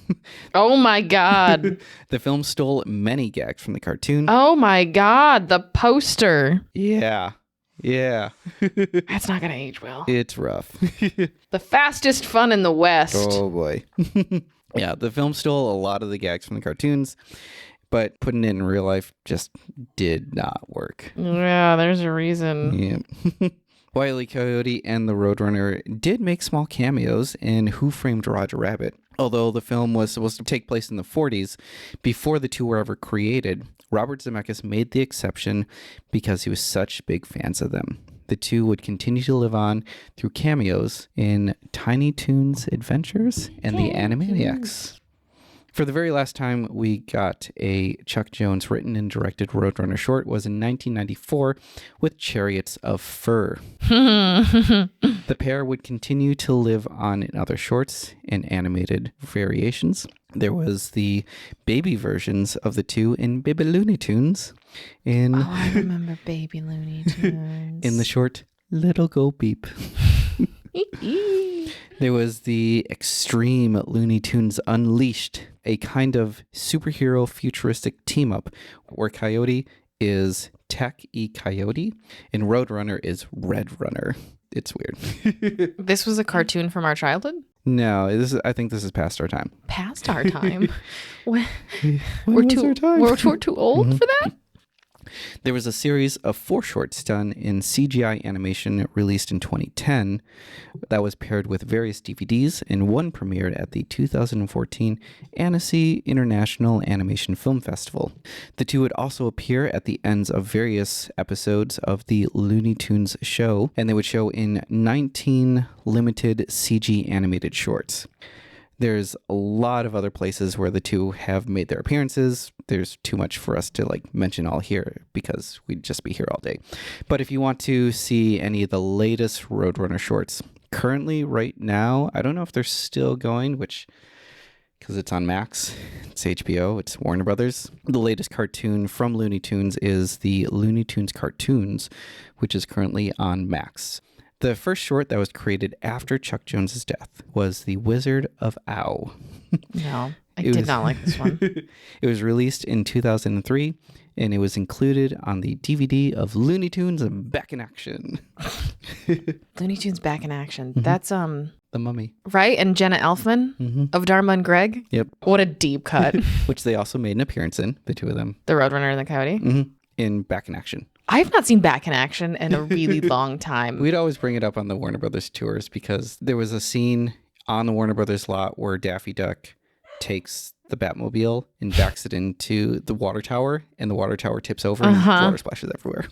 Oh my God. The film stole many gags from the cartoon. Oh my God. The poster. Yeah. That's not going to age well. It's rough. The fastest fun in the West. Oh boy. Yeah, the film stole a lot of the gags from the cartoons, but putting it in real life just did not work. Yeah, there's a reason. Yeah. Wile E. Coyote and the Roadrunner did make small cameos in Who Framed Roger Rabbit. Although the film was supposed to take place in the 40s, before the two were ever created, Robert Zemeckis made the exception because he was such big fans of them. The two would continue to live on through cameos in Tiny Toons Adventures and the Animaniacs. For the very last time we got a Chuck Jones written and directed Roadrunner short was in 1994 with Chariots of Fur. The pair would continue to live on in other shorts and animated variations. There was the baby versions of the two in Baby Looney Tunes. I remember Baby Looney Tunes. In the short Little Go Beep. There was the Extreme Looney Tunes Unleashed, a kind of superhero futuristic team-up where Coyote is Tech E Coyote and Roadrunner is Red Runner. It's weird. This was a cartoon from our childhood? No, I think this is past our time. Past our time? We're was our time? We're too old for that? There was a series of 4 shorts done in CGI animation released in 2010 that was paired with various DVDs, and one premiered at the 2014 Annecy International Animation Film Festival. The two would also appear at the ends of various episodes of the Looney Tunes show, and they would show in 19 limited CG animated shorts. There's a lot of other places where the two have made their appearances. There's too much for us to mention all here because we'd just be here all day. But if you want to see any of the latest Roadrunner shorts, currently right now, I don't know if they're still going, because it's on Max, it's HBO, it's Warner Brothers. The latest cartoon from Looney Tunes is the Looney Tunes Cartoons, which is currently on Max. The first short that was created after Chuck Jones's death was The Wizard of Ow. No, I did not like this one. It was released in 2003, and it was included on the DVD of Looney Tunes Back in Action. Looney Tunes Back in Action. Mm-hmm. That's, The Mummy. right? And Jenna Elfman of Dharma and Greg. Yep. What a deep cut. Which they also made an appearance in, the two of them. The Roadrunner and the Coyote. In Back in Action. I've not seen Back in Action in a really long time. We'd always bring it up on the Warner Brothers tours because there was a scene on the Warner Brothers lot where Daffy Duck takes the Batmobile and backs it into the water tower, and the water tower tips over and water splashes everywhere.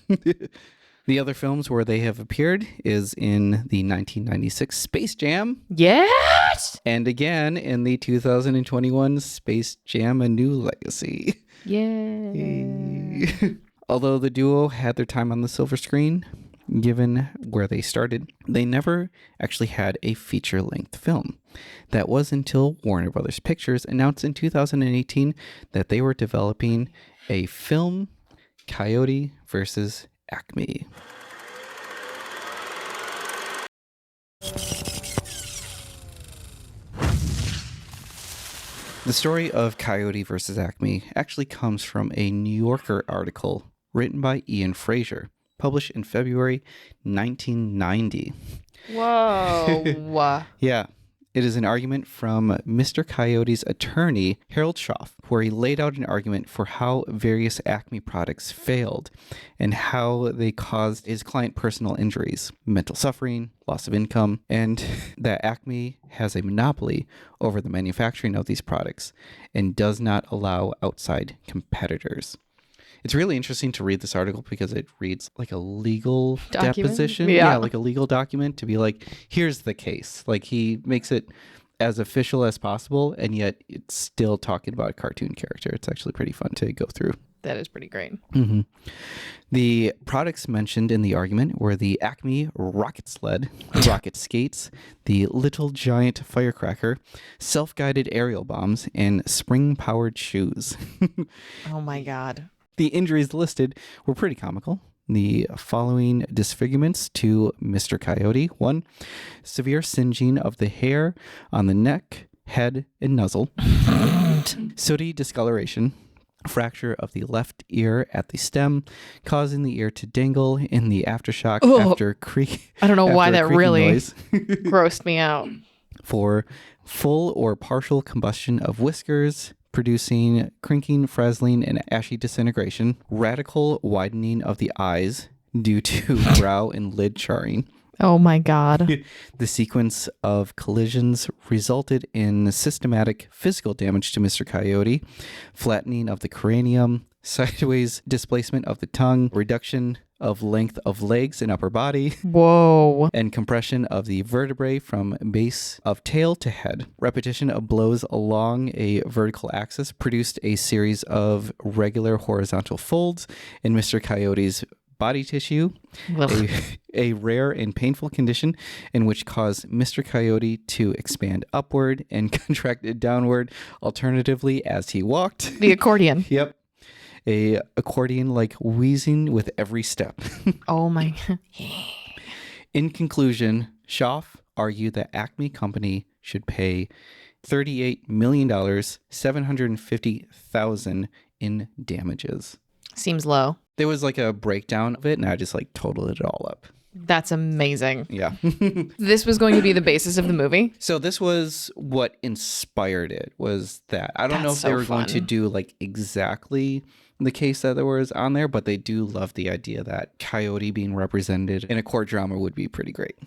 The other films where they have appeared is in the 1996 Space Jam. Yes! And again in the 2021 Space Jam: A New Legacy. Yeah. Although the duo had their time on the silver screen, given where they started, they never actually had a feature-length film. That was until Warner Brothers Pictures announced in 2018 that they were developing a film, Coyote versus Acme. The story of Coyote versus Acme actually comes from a New Yorker article written by Ian Fraser, published in February 1990. Whoa. Yeah, it is an argument from Mr. Coyote's attorney, Harold Schaff, where he laid out an argument for how various Acme products failed and how they caused his client personal injuries, mental suffering, loss of income, and that Acme has a monopoly over the manufacturing of these products and does not allow outside competitors. It's really interesting to read this article because it reads like a legal Document? deposition. Yeah. Like a legal document to be like, here's the case. Like he makes it as official as possible, and yet it's still talking about a cartoon character. It's actually pretty fun to go through. That is pretty great. Mm-hmm. The products mentioned in the argument were the Acme rocket sled, rocket skates, the Little Giant firecracker, self-guided aerial bombs, and spring-powered shoes. Oh my God. The injuries listed were pretty comical. The following disfigurements to Mr. Coyote: 1, severe singeing of the hair on the neck, head, and muzzle. Sooty discoloration. Fracture of the left ear at the stem, causing the ear to dangle in the aftershock after creak. I don't know why that really noise. grossed me out. 4, full or partial combustion of whiskers, producing crinking, frazzling, and ashy disintegration. Radical widening of the eyes due to brow and lid charring. Oh my God. The sequence of collisions resulted in systematic physical damage to Mr. Coyote, flattening of the cranium, sideways displacement of the tongue, reduction of length of legs and upper body, Whoa. and compression of the vertebrae from base of tail to head. Repetition of blows along a vertical axis produced a series of regular horizontal folds in Mr. Coyote's body tissue, a rare and painful condition in which caused Mr. Coyote to expand upward and contracted downward, alternatively as he walked. The accordion. Yep. A accordion-like wheezing with every step. Oh my. In conclusion, Schaff argued that Acme Company should pay $38,750,000 in damages. Seems low. There was like a breakdown of it, and I just like totaled it all up. That's amazing. Yeah. This was going to be the basis of the movie. So this was what inspired it, was that. I don't know That's if they so were going to fun. do like exactly the case that there was on there, but they do love the idea that Coyote being represented in a court drama would be pretty great.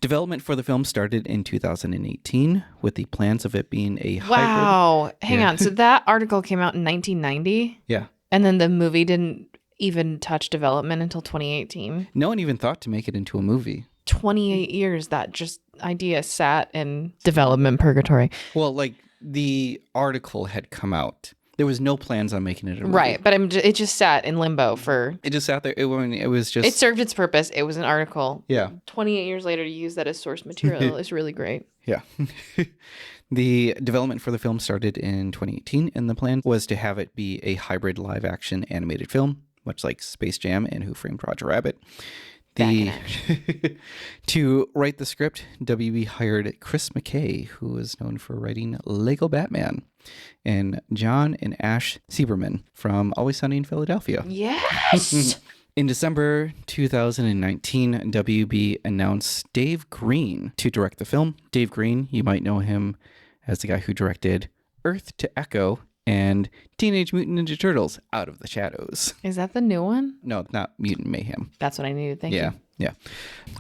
Development for the film started in 2018 with the plans of it being a hybrid. Wow. Hang Yeah. on. So that article came out in 1990, Yeah. and then the movie didn't even touch development until 2018. No one even thought to make it into a movie. 28 years that just idea sat in development purgatory. Well, like the article had come out. There was no plans on making it a movie. Right. But it just sat in limbo for. It just sat there. It was just. It served its purpose. It was an article. Yeah. 28 years later to use that as source material is really great. Yeah. The development for the film started in 2018, and the plan was to have it be a hybrid live-action animated film, much like Space Jam and Who Framed Roger Rabbit. To write the script, WB hired Chris McKay, who is known for writing Lego Batman, and John and Ash Sieberman from Always Sunny in Philadelphia. Yes. In December 2019, WB announced Dave Green to direct the film. Dave Green, you might know him as the guy who directed Earth to Echo and Teenage Mutant Ninja Turtles Out of the Shadows. Is that the new one? No, not Mutant Mayhem. That's what I needed. Thank you. Yeah.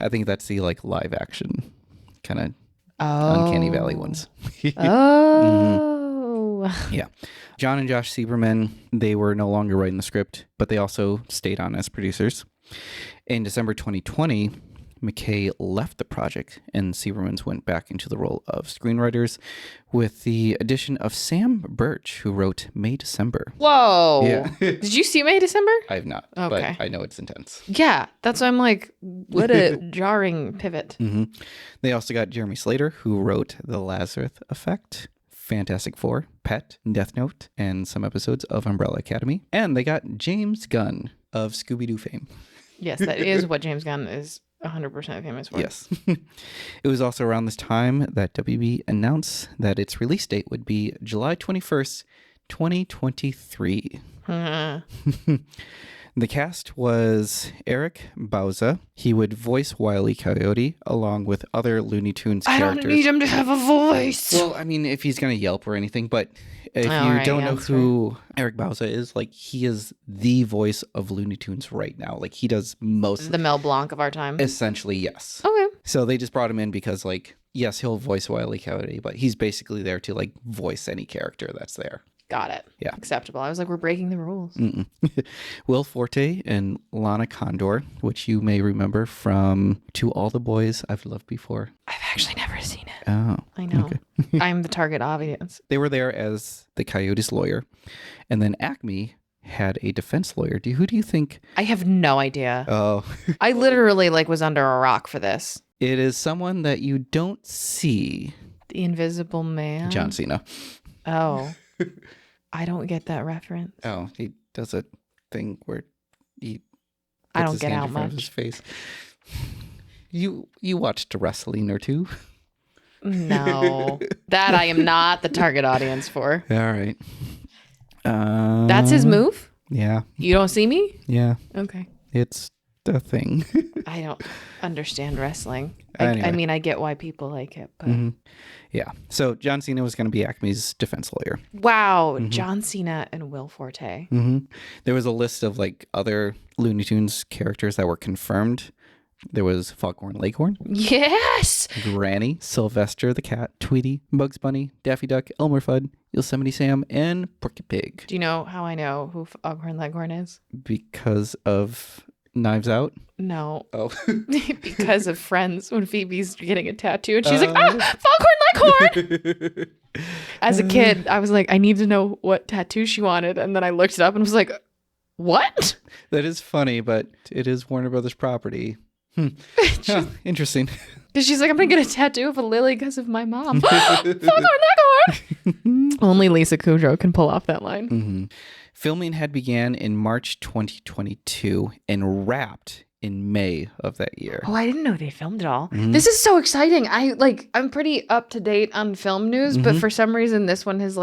I think that's the like live action kind of Uncanny Valley ones. Oh. Yeah. John and Josh Sieberman, they were no longer writing the script, but they also stayed on as producers. In December 2020, McKay left the project and Siebermans went back into the role of screenwriters with the addition of Sam Birch, who wrote May December. Whoa. Yeah. Did you see May December? I have not, Okay. but I know it's intense. Yeah. That's why I'm like, what a jarring pivot. Mm-hmm. They also got Jeremy Slater, who wrote The Lazarus Effect, Fantastic Four, Pet, Death Note, and some episodes of Umbrella Academy. And they got James Gunn of Scooby-Doo fame. Yes, that is what James Gunn is 100% famous for. Yes. It was also around this time that WB announced that its release date would be July 21st, 2023. The cast was Eric Bauza. He would voice Wile E. Coyote along with other Looney Tunes characters. I don't need him to have a voice. Well, I mean, if he's going to yelp or anything, but if you right, don't yeah, know that's who Eric Bauza is, like, he is the voice of Looney Tunes right now. Like, he does most The Mel Blanc of our time. essentially, yes. Okay. So they just brought him in because, like, yes, he'll voice Wile E. Coyote, but he's basically there to, like, voice any character that's there. Got it. Yeah. Acceptable. I was like, we're breaking the rules. Will Forte and Lana Condor, which you may remember from To All the Boys I've Loved Before. I've actually never seen it. Oh. I know. I'm the target audience. They were there as the Coyote's lawyer. And then Acme had a defense lawyer. Who do you think? I have no idea. Oh. I literally was under a rock for this. It is someone that you don't see. The Invisible Man. John Cena. Oh. I don't get that reference. Oh, he does a thing where he I puts don't his get hand out in front of much. his face. You watched a wrestling or two. No. That I am not the target audience for. All right. That's his move? Yeah. You don't see me? Yeah. Okay. It's the thing. I don't understand wrestling. Anyway. I mean, I get why people like it, but Yeah. So John Cena was going to be Acme's defense lawyer. wow, John Cena and Will Forte. There was a list of other Looney Tunes characters that were confirmed. There was Foghorn Leghorn, Yes. Granny, Sylvester the Cat, Tweety, Bugs Bunny, Daffy Duck, Elmer Fudd, Yosemite Sam, and Porky Pig. Do you know how I know who Foghorn Leghorn is? Because of Knives Out? No. Oh. Because of Friends when Phoebe's getting a tattoo and she's like, Foghorn Leghorn. As a kid, I was like, I need to know what tattoo she wanted. And then I looked it up and was like, what? That is funny, but it is Warner Brothers property. Huh, interesting. Because she's like, I'm going to get a tattoo of a lily because of my mom. Foghorn Leghorn. Only Lisa Kudrow can pull off that line. Filming had began in March 2022 and wrapped in May of that year. Oh, I didn't know they filmed it all. This is so exciting. I'm pretty up to date on film news, but for some reason this one has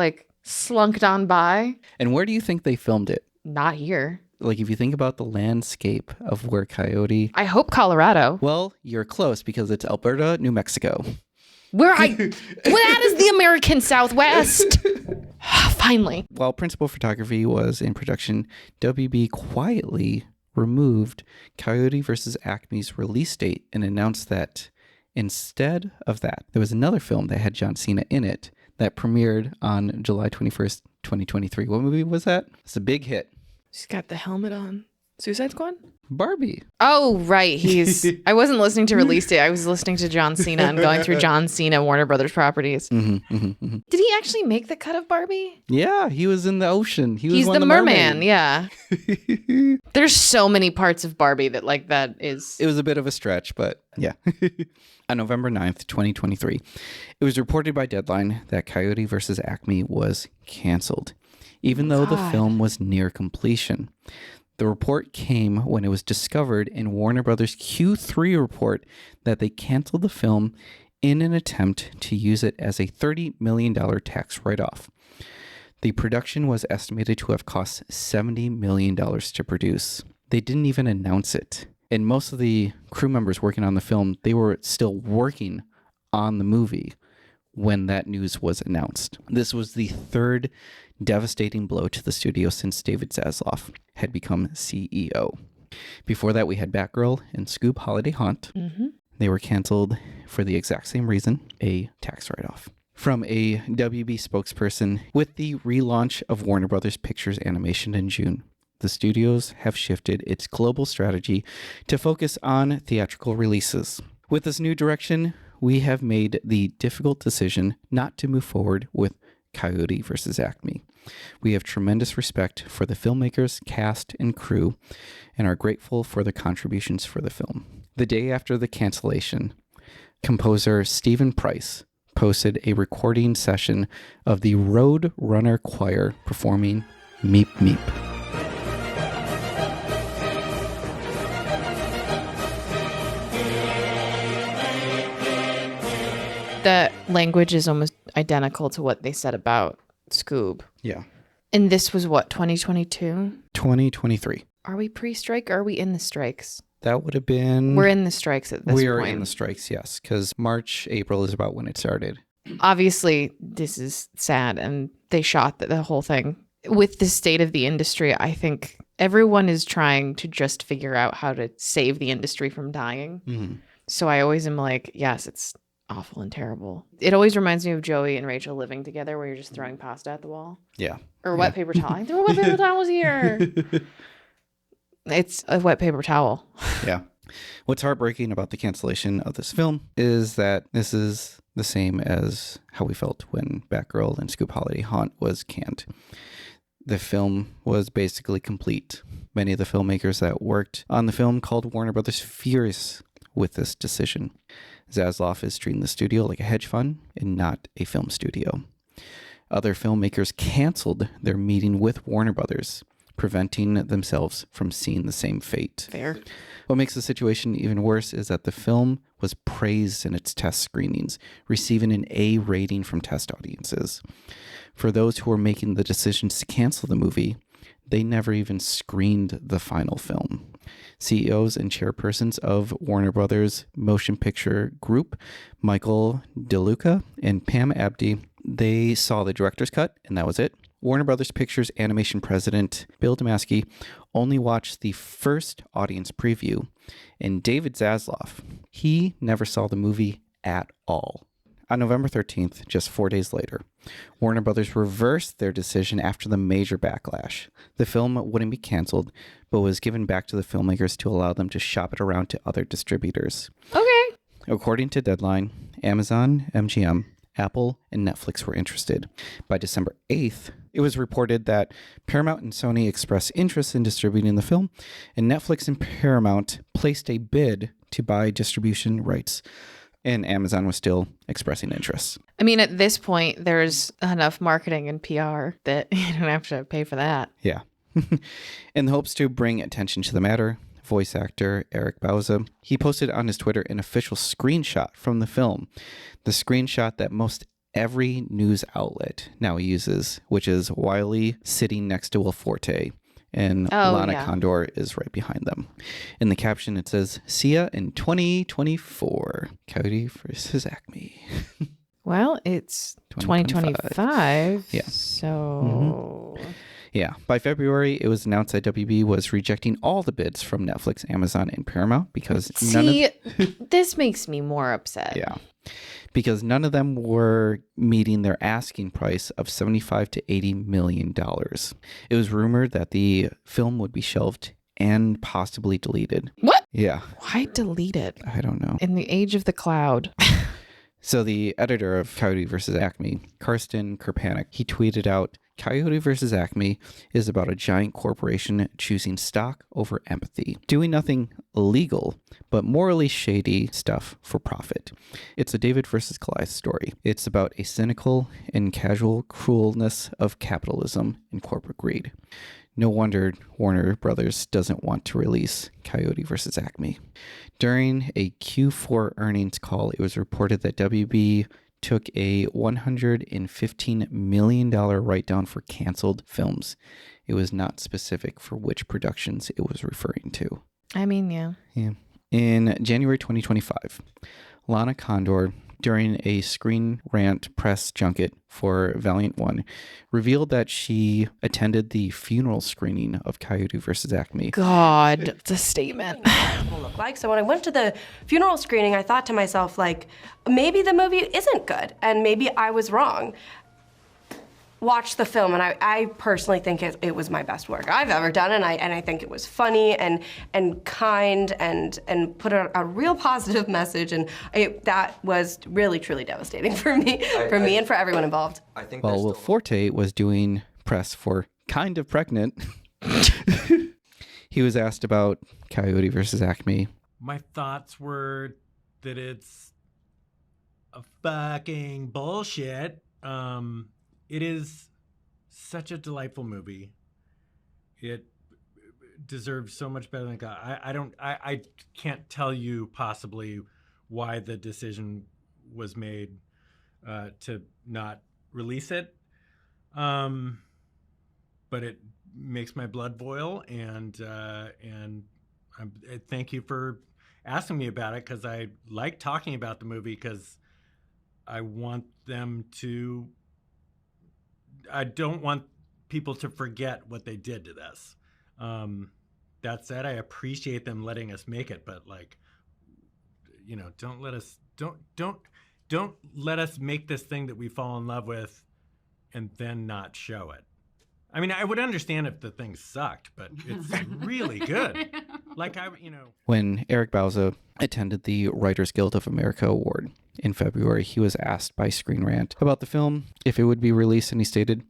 slunked on by. And where do you think they filmed it? Not here. If you think about the landscape of where Coyote... I hope Colorado. Well, you're close because it's Alberta, New Mexico. Well, that is the American Southwest. Finally. While principal photography was in production, WB quietly removed Coyote vs. Acme's release date and announced that instead of that, there was another film that had John Cena in it that premiered on July 21st, 2023. What movie was that? It's a big hit. She's got the helmet on. Suicide Squad? Barbie. Oh, right. I wasn't listening to release date. I was listening to John Cena and going through John Cena Warner Brothers properties. Did he actually make the cut of Barbie? Yeah, he was in the ocean. He's one the of merman, mermaids. yeah. There's so many parts of Barbie that is... It was a bit of a stretch, but yeah. On November 9th, 2023, it was reported by Deadline that Coyote vs. Acme was canceled, even though the film was near completion. The report came when it was discovered in Warner Brothers' Q3 report that they canceled the film in an attempt to use it as a $30 million tax write-off. The production was estimated to have cost $70 million to produce. They didn't even announce it. And most of the crew members working on the film, they were still working on the movie when that news was announced. This was the third devastating blow to the studio since David Zaslav had become CEO. Before that, we had Batgirl and Scoob Holiday Haunt. They were canceled for the exact same reason, a tax write-off. From a WB spokesperson, with the relaunch of Warner Brothers Pictures Animation in June, the studios have shifted its global strategy to focus on theatrical releases. With this new direction, we have made the difficult decision not to move forward with Coyote vs. Acme. We have tremendous respect for the filmmakers, cast, and crew, and are grateful for the contributions for the film. The day after the cancellation, composer Stephen Price posted a recording session of the Roadrunner Choir performing Meep Meep. The language is almost identical to what they said about Scoob. Yeah. And this was what, 2022? 2023. Are we pre-strike or are we in the strikes? That would have been... We're in the strikes at this point. We are in the strikes, yes, because March, April is about when it started. Obviously, this is sad, and they shot the whole thing. With the state of the industry, I think everyone is trying to just figure out how to save the industry from dying. So I always am like, yes, it's awful and terrible. It always reminds me of Joey and Rachel living together where you're just throwing pasta at the wall. Yeah. Or wet paper towel. I threw wet paper towels here. It's a wet paper towel. Yeah. What's heartbreaking about the cancellation of this film is that this is the same as how we felt when Batgirl and Scoop Holiday Haunt was canned. The film was basically complete. Many of the filmmakers that worked on the film called Warner Brothers furious with this decision. Zaslav is treating the studio like a hedge fund and not a film studio. Other filmmakers canceled their meeting with Warner Brothers, preventing themselves from seeing the same fate. Fair. What makes the situation even worse is that the film was praised in its test screenings, receiving an A rating from test audiences. For those who were making the decisions to cancel the movie, they never even screened the final film. CEOs and chairpersons of Warner Brothers Motion Picture Group, Michael DeLuca and Pam Abdi, they saw the director's cut, and that was it. Warner Brothers Pictures animation president Bill Damaski only watched the first audience preview, and David Zaslav, he never saw the movie at all. On November 13th, just 4 days later, Warner Brothers reversed their decision after the major backlash. The film wouldn't be canceled, but was given back to the filmmakers to allow them to shop it around to other distributors. Okay. According to Deadline, Amazon, MGM, Apple, and Netflix were interested. By December 8th, it was reported that Paramount and Sony expressed interest in distributing the film, and Netflix and Paramount placed a bid to buy distribution rights, and Amazon was still expressing interest. I mean, at this point, there's enough marketing and PR that you don't have to pay for that. Yeah. In the hopes to bring attention to the matter, voice actor Eric Bauza, he posted on his Twitter an official screenshot from the film. The screenshot that most every news outlet now uses, which is Wiley sitting next to Will Forte, and Lana Condor is right behind them. In the caption, it says, "See ya in 2024, Coyote versus Acme." Well, it's 2025. Yeah. So... Yeah. By February, it was announced that WB was rejecting all the bids from Netflix, Amazon, and Paramount because this makes me more upset. Yeah. Because none of them were meeting their asking price of $75 to $80 million. It was rumored that the film would be shelved and possibly deleted. What? Yeah. Why delete it? I don't know. In the age of the cloud. So the editor of Coyote vs. Acme, Karsten Kirpanik, he tweeted out, "Coyote vs. Acme is about a giant corporation choosing stock over empathy, doing nothing illegal, but morally shady stuff for profit. It's a David versus Goliath story. It's about a cynical and casual cruelness of capitalism and corporate greed. No wonder Warner Brothers doesn't want to release Coyote vs. Acme." During a Q4 earnings call, it was reported that WB took a $115 million write-down for canceled films. It was not specific for which productions it was referring to. I mean, yeah. In January 2025, Lana Condor, during a Screen Rant press junket for Valiant 1, revealed that she attended the funeral screening of Coyote vs. Acme. God, it's a statement. Look like. So when I went to the funeral screening, I thought to myself, like, maybe the movie isn't good, and maybe I was wrong. Watched the film, and I personally think it was my best work I've ever done, and I think it was funny and kind and put a real positive message, and that was really truly devastating for me, and for everyone involved. I think While Will Forte was doing press for Kind of Pregnant, he was asked about Coyote versus Acme. My thoughts were that it's a fucking bullshit. It is such a delightful movie. It deserves so much better than God. I can't tell you possibly why the decision was made to not release it. But it makes my blood boil, and I thank you for asking me about it, because I like talking about the movie, because I don't want people to forget what they did to this. That said, I appreciate them letting us make it, but don't don't let us make this thing that we fall in love with and then not show it. I mean, I would understand if the thing sucked, but it's really good. When Eric Bauza attended the Writers Guild of America Award in February, he was asked by Screen Rant about the film, if it would be released, and he stated,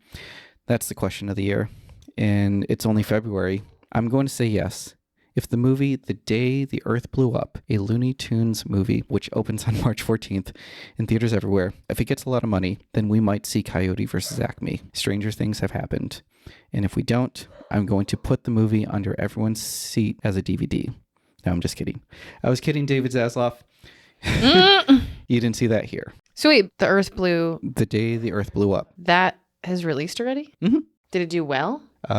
"That's the question of the year, and it's only February. I'm going to say yes. If the movie The Day the Earth Blew Up, a Looney Tunes movie, which opens on March 14th in theaters everywhere, if it gets a lot of money, then we might see Coyote versus Acme. Stranger things have happened. And if we don't, I'm going to put the movie under everyone's seat as a DVD." No, I'm just kidding. I was kidding, David Zaslav. You didn't see that here. So wait, The Earth Blew... The Day the Earth Blew Up. That has released already? Mm-hmm. Did it do well? I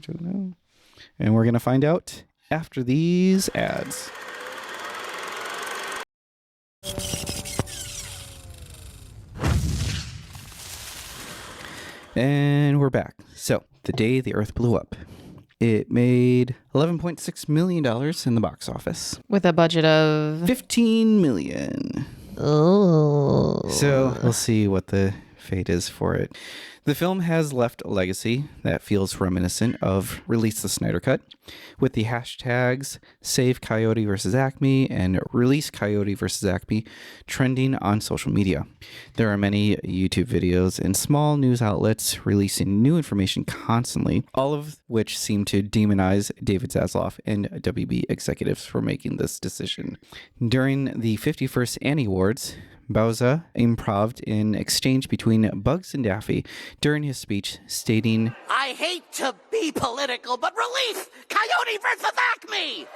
don't know. And we're going to find out after these ads. And we're back. So, The Day the Earth Blew Up. It made $11.6 million in the box office. With a budget of... $15 million. Oh. So, we'll see what the fate is for it. The film has left a legacy that feels reminiscent of Release the Snyder Cut, with the hashtags Save Coyote vs. Acme and Release Coyote vs. Acme trending on social media. There are many YouTube videos and small news outlets releasing new information constantly, all of which seem to demonize David Zaslav and WB executives for making this decision. During the 51st Annie Awards, Bauza improved in exchange between Bugs and Daffy during his speech, stating, "I hate to be political, but release Coyote versus Acme!"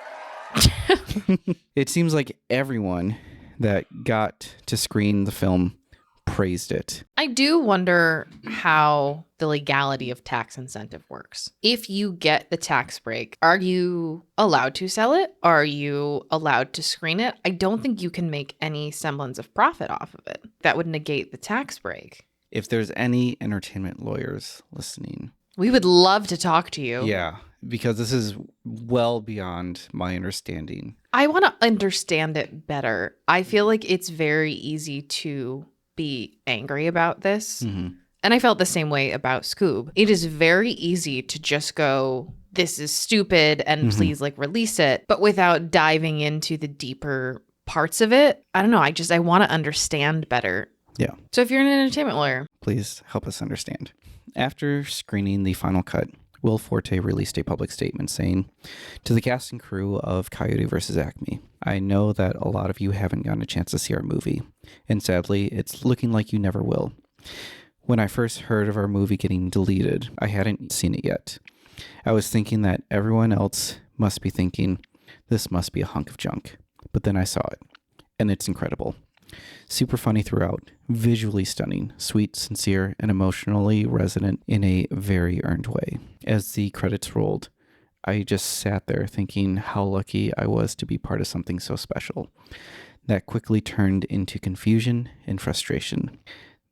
It seems like everyone that got to screen the film praised it. I do wonder how the legality of tax incentive works. If you get the tax break, are you allowed to sell it? Are you allowed to screen it? I don't think you can make any semblance of profit off of it. That would negate the tax break. If there's any entertainment lawyers listening, we would love to talk to you. Yeah, because this is well beyond my understanding. I want to understand it better. I feel like it's very easy to be angry about this. Mm-hmm. And I felt the same way about Scoob. It is very easy to just go, this is stupid and please release it, but without diving into the deeper parts of it. I don't know. I want to understand better. Yeah. So if you're an entertainment lawyer, please help us understand. After screening the final cut, Will Forte released a public statement saying, "To the cast and crew of Coyote vs. Acme, I know that a lot of you haven't gotten a chance to see our movie, and sadly, it's looking like you never will. When I first heard of our movie getting deleted, I hadn't seen it yet. I was thinking that everyone else must be thinking, this must be a hunk of junk. But then I saw it, and it's incredible. Super funny throughout, visually stunning, sweet, sincere, and emotionally resonant in a very earned way. As the credits rolled, I just sat there thinking how lucky I was to be part of something so special. That quickly turned into confusion and frustration.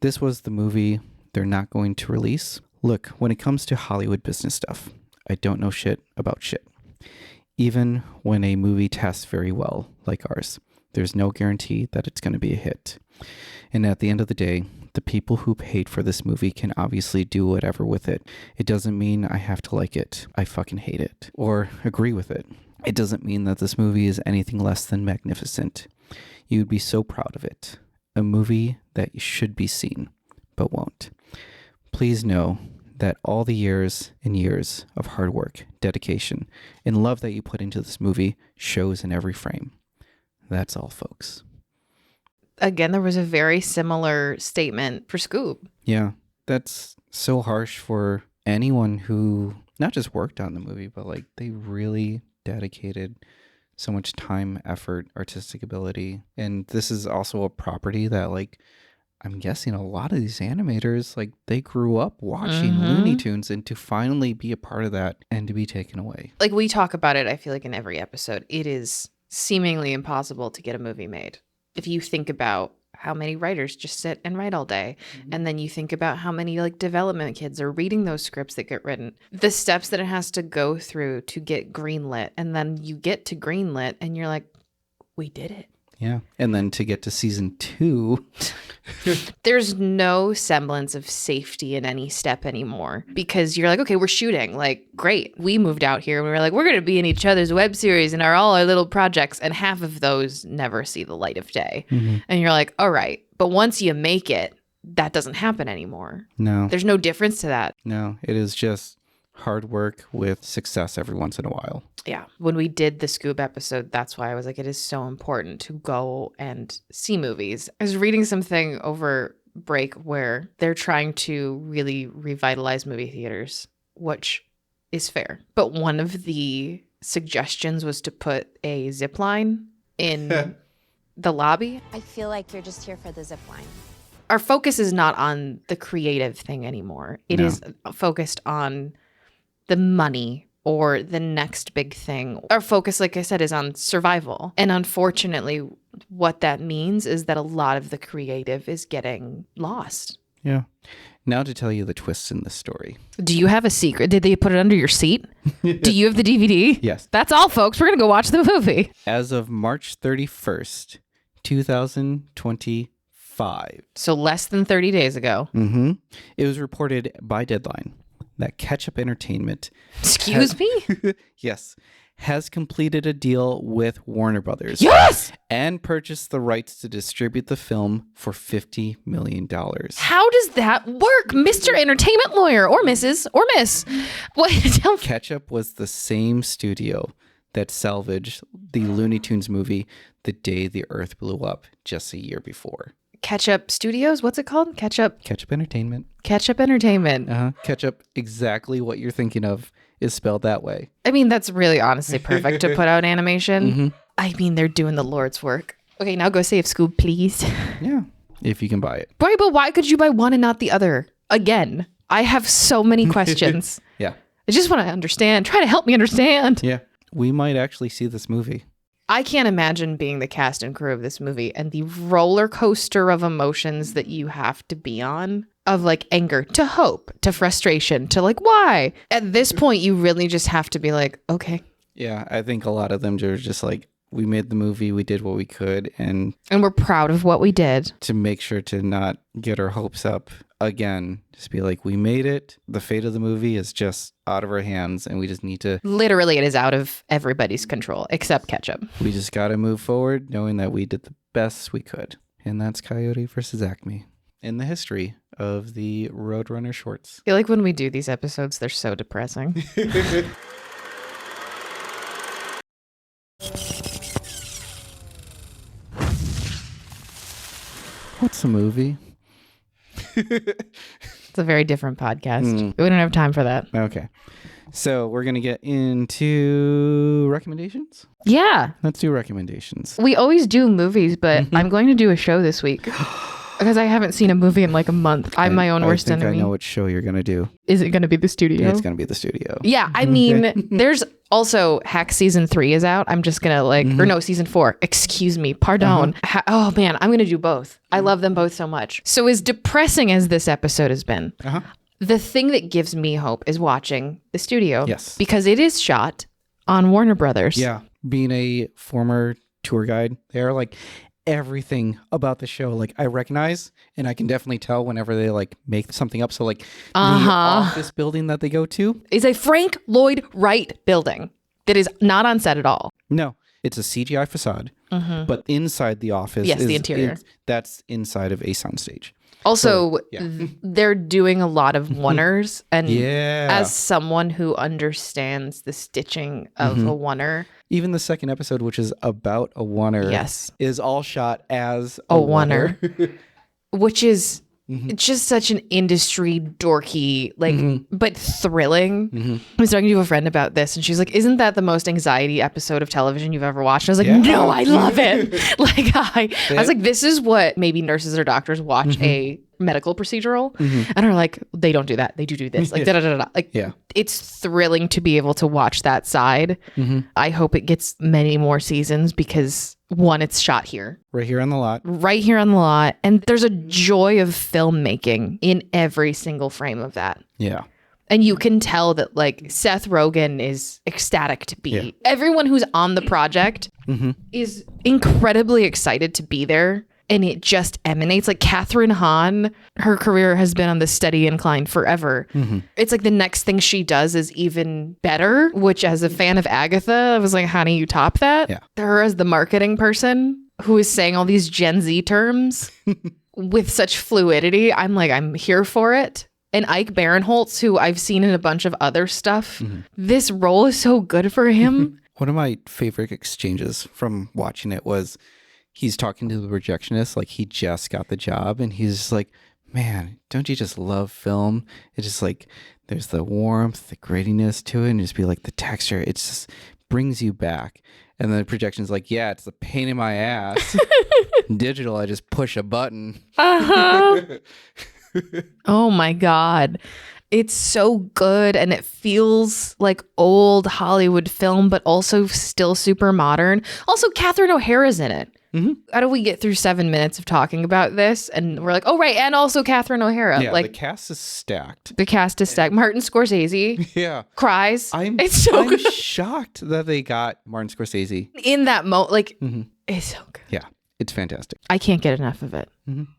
This was the movie they're not going to release. Look, when it comes to Hollywood business stuff, I don't know shit about shit. Even when a movie tests very well, like ours, there's no guarantee that it's going to be a hit. And at the end of the day, the people who paid for this movie can obviously do whatever with it. It doesn't mean I have to like it. I fucking hate it. Or agree with it. It doesn't mean that this movie is anything less than magnificent. You'd be so proud of it. A movie that should be seen, but won't. Please know that all the years and years of hard work, dedication, and love that you put into this movie shows in every frame. That's all, folks." Again, there was a very similar statement for Scoob. Yeah, that's so harsh for anyone who not just worked on the movie, but they really dedicated so much time, effort, artistic ability. And this is also a property that I'm guessing a lot of these animators, they grew up watching Looney Tunes, and to finally be a part of that and to be taken away. We talk about it, I feel like in every episode, it is seemingly impossible to get a movie made. If you think about how many writers just sit and write all day, and then you think about how many development kids are reading those scripts that get written, the steps that it has to go through to get greenlit, and then you get to greenlit and you're like, we did it. Yeah. And then to get to season 2. There's no semblance of safety in any step anymore because you're like, okay, we're shooting. Like, great. We moved out here and we were like, we're going to be in each other's web series and all our little projects. And half of those never see the light of day. Mm-hmm. And you're like, all right. But once you make it, that doesn't happen anymore. No. There's no difference to that. No, it is just hard work with success every once in a while. Yeah. When we did the Scoob episode, that's why I was like, it is so important to go and see movies. I was reading something over break where they're trying to really revitalize movie theaters, which is fair. But one of the suggestions was to put a zip line in the lobby. I feel like you're just here for the zip line. Our focus is not on the creative thing anymore. It is focused on the money or the next big thing. Our focus, like I said, is on survival. And unfortunately, what that means is that a lot of the creative is getting lost. Yeah. Now to tell you the twists in this story. Do you have a secret? Did they put it under your seat? Do you have the DVD? Yes. That's all, folks. We're going to go watch the movie. As of March 31st, 2025. So less than 30 days ago. Mm-hmm. It was reported by Deadline that Ketchup Entertainment... Excuse me? Yes. Has completed a deal with Warner Brothers. Yes! And purchased the rights to distribute the film for $50 million. How does that work, Mr. Entertainment Lawyer or Mrs. or Miss? What? Ketchup was the same studio that salvaged the Looney Tunes movie The Day the Earth Blew Up just a year before. Ketchup Studios? What's it called? Ketchup Entertainment. Ketchup Entertainment. Ketchup, exactly what you're thinking of, is spelled that way. I mean, that's really honestly perfect to put out animation. Mm-hmm. I mean, they're doing the Lord's work. Okay, now go save Scoob, please. Yeah, if you can buy it. Right, but why could you buy one and not the other? Again, I have so many questions. Yeah. I just want to understand. Try to help me understand. Yeah, we might actually see this movie. I can't imagine being the cast and crew of this movie and the roller coaster of emotions that you have to be on, of like anger to hope to frustration to like, why? At this point, you really just have to be like, okay. Yeah, I think a lot of them are just like, we made the movie, we did what we could, and we're proud of what we did. To make sure to not get our hopes up again, just be like, we made it. The fate of the movie is just out of our hands, and we just need to... Literally, it is out of everybody's control, except Ketchup. We just got to move forward, knowing that we did the best we could. And that's Coyote versus Acme in the history of the Roadrunner shorts. I feel like when we do these episodes, they're so depressing. What's a movie? It's a very different podcast. We don't have time for that. Okay. So we're going to get into recommendations? Yeah. Let's do recommendations. We always do movies, but I'm going to do a show this week. Because I haven't seen a movie in like a month. I'm my own worst enemy. I know what show you're going to do. Is it going to be The Studio? It's going to be The Studio. Yeah, I mean, there's also Hacks Season 3 is out. I'm just going to like, or no, Season 4. Excuse me. Pardon. Oh man, I'm going to do both. I love them both so much. So as depressing as this episode has been, the thing that gives me hope is watching The Studio. Yes. Because it is shot on Warner Brothers. Yeah. Being a former tour guide, they're like... everything about the show, like I recognize, and I can definitely tell whenever they like make something up. So like the office building that they go to is a Frank Lloyd Wright building that is not on set at all. No, it's a CGI facade, but inside the office, yes, the interior, that's inside of a soundstage. Also, they're doing a lot of oneers, and as someone who understands the stitching of a oneer, even the second episode, which is about a oneer, is all shot as a oneer. Which is just such an industry dorky, like, but thrilling. I was talking to a friend about this, and she's like, "Isn't that the most anxiety episode of television you've ever watched?" And I was like, "No, I love it." Like, I was like, "This is what maybe nurses or doctors watch a medical procedural," and are like, "They don't do that. They do this." Like, Like, it's thrilling to be able to watch that side. I hope it gets many more seasons because. One, it's shot here. Right here on the lot. Right here on the lot. And there's a joy of filmmaking in every single frame of that. Yeah. And you can tell that like Seth Rogen is ecstatic to be. Everyone who's on the project is incredibly excited to be there. And it just emanates. Like Catherine Hahn, her career has been on the steady incline forever. It's like the next thing she does is even better, which as a fan of Agatha, I was like, how do you top that? Yeah. Her as the marketing person who is saying all these Gen Z terms with such fluidity, I'm like, I'm here for it. And Ike Barinholtz, who I've seen in a bunch of other stuff, this role is so good for him. One of my favorite exchanges from watching it was he's talking to the projectionist like he just got the job, and he's just like, man, don't you just love film? It's just like there's the warmth, the grittiness to it, and just be like the texture. It just brings you back. And then the projection's like, yeah, it's a pain in my ass. Digital, I just push a button. Oh my God. It's so good, and it feels like old Hollywood film, but also still super modern. Also, Catherine O'Hara's in it. How do we get through 7 minutes of talking about this? And we're like, oh, right. And also Catherine O'Hara. Yeah, like, the cast is stacked. The cast is stacked. Martin Scorsese cries. I'm good. shocked that they got Martin Scorsese. In that moment, like, it's so good. Yeah, it's fantastic. I can't get enough of it.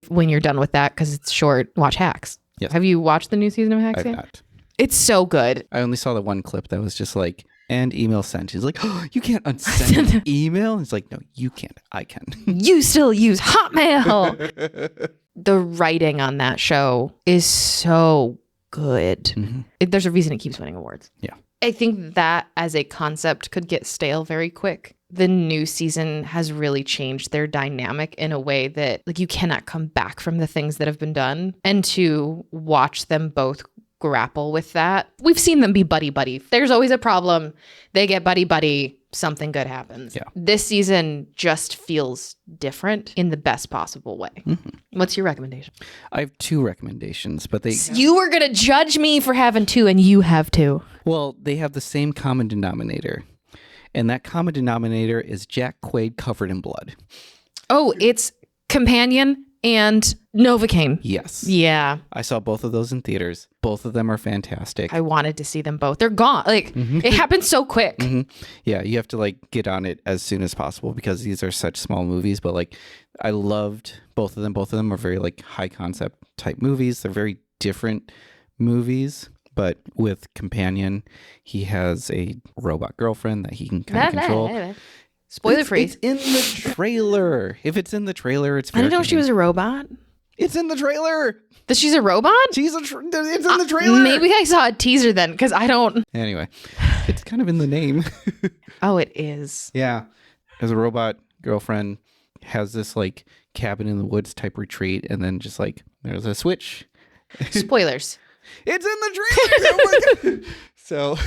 When you're done with that, because it's short, watch Hacks. Yes. Have you watched the new season of Hacks I've yet? not. It's so good. I only saw the one clip that was just like, and email sent. He's like, oh, you can't unsend an email? He's like, no, you can't. I can. You still use Hotmail. The writing on that show is so good. There's a reason it keeps winning awards. Yeah. I think that as a concept could get stale very quick. The new season has really changed their dynamic in a way that like you cannot come back from the things that have been done. And to watch them both grapple with that. We've seen them be buddy-buddy. There's always a problem. They get buddy-buddy. Something good happens. Yeah. This season just feels different in the best possible way. What's your recommendation? I have 2 recommendations, but they... You were going to judge me for having 2 and you have 2. Well, they have the same common denominator. And that common denominator is Jack Quaid covered in blood. Oh, it's Companion and Novocaine. Yes. Yeah. I saw both of those in theaters. Both of them are fantastic. I wanted to see them both. They're gone. Like, it happened so quick. Yeah, you have to like get on it as soon as possible because these are such small movies. But like, I loved both of them. Both of them are very like high concept type movies. They're very different movies. But with Companion, he has a robot girlfriend that he can kind of control. Spoiler free. It's in the trailer. If it's in the trailer, it's I didn't know she was a robot. It's in the trailer. That she's a robot? It's in the trailer. Maybe I saw a teaser then, because I don't. Anyway, it's kind of in the name. Oh, it is. Yeah. As a robot girlfriend has this like cabin in the woods type retreat, and then just like there's a switch. Spoilers. It's in the trailer. Oh my God. So,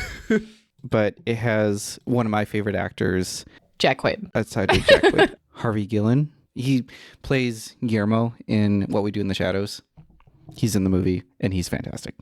but it has one of my favorite actors. Jack Quaid. Outside of Jack Quaid. Harvey Guillen. He plays Guillermo in What We Do in the Shadows. He's in the movie, and he's fantastic.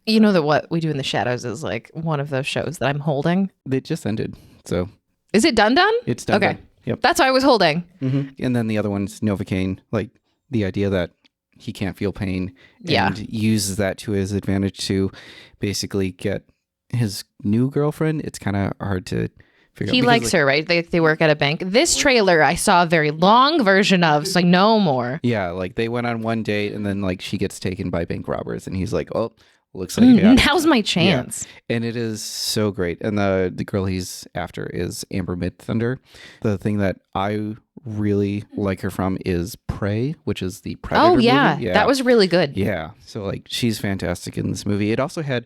You know that What We Do in the Shadows is like one of those shows that I'm holding. It just ended, so. Is it done? It's done. Okay. Done. Yep. That's what I was holding. And then the other one's Novocaine, like the idea that he can't feel pain and uses that to his advantage to basically get his new girlfriend. It's kind of hard to figure out. He likes her, right? They work at a bank. This trailer I saw a very long version of, so like no more. Yeah, like they went on one date and then like she gets taken by bank robbers and he's like, oh, looks like now's my chance. Yeah. And it is so great. And the girl he's after is Amber Midthunder. The thing that I really like her from is Prey, which is the Predator movie. Yeah, that was really good. Yeah, so like she's fantastic in this movie. It also had,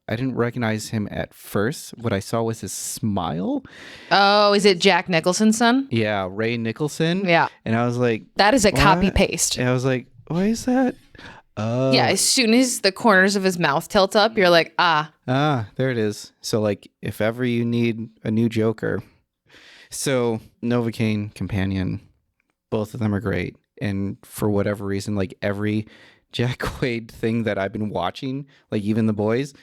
I didn't recognize him at first. What I saw was his smile. Oh, is it Jack Nicholson's son? Yeah, Ray Nicholson. Yeah. And I was like, that is a what? copy paste. And I was like, why is that? Yeah, as soon as the corners of his mouth tilt up, you're like, there it is. So like if ever you need a new Joker. So Novocaine, Companion, both of them are great. And for whatever reason, like every Jack Quaid thing that I've been watching, like even The Boys,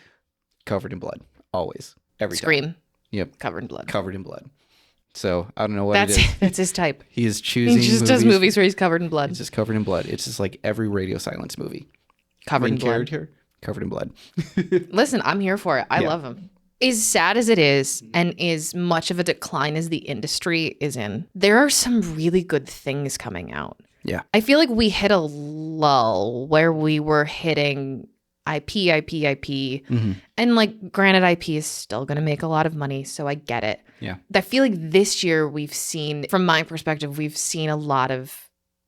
covered in blood. Always. Every Scream. time. Yep. Covered in blood. Covered in blood. So I don't know what it is. That's his type. He is choosing. He just does movies where he's covered in blood. It's just covered in blood. It's just like every Radio Silence movie. Covered in blood. Character covered in blood. Listen, I'm here for it. I love him. As sad as it is, and as much of a decline as the industry is in, there are some really good things coming out. Yeah. I feel like we hit a lull where we were hitting IP. Mm-hmm. And like, granted, IP is still going to make a lot of money, so I get it. Yeah. I feel like this year we've seen, from my perspective, we've seen a lot of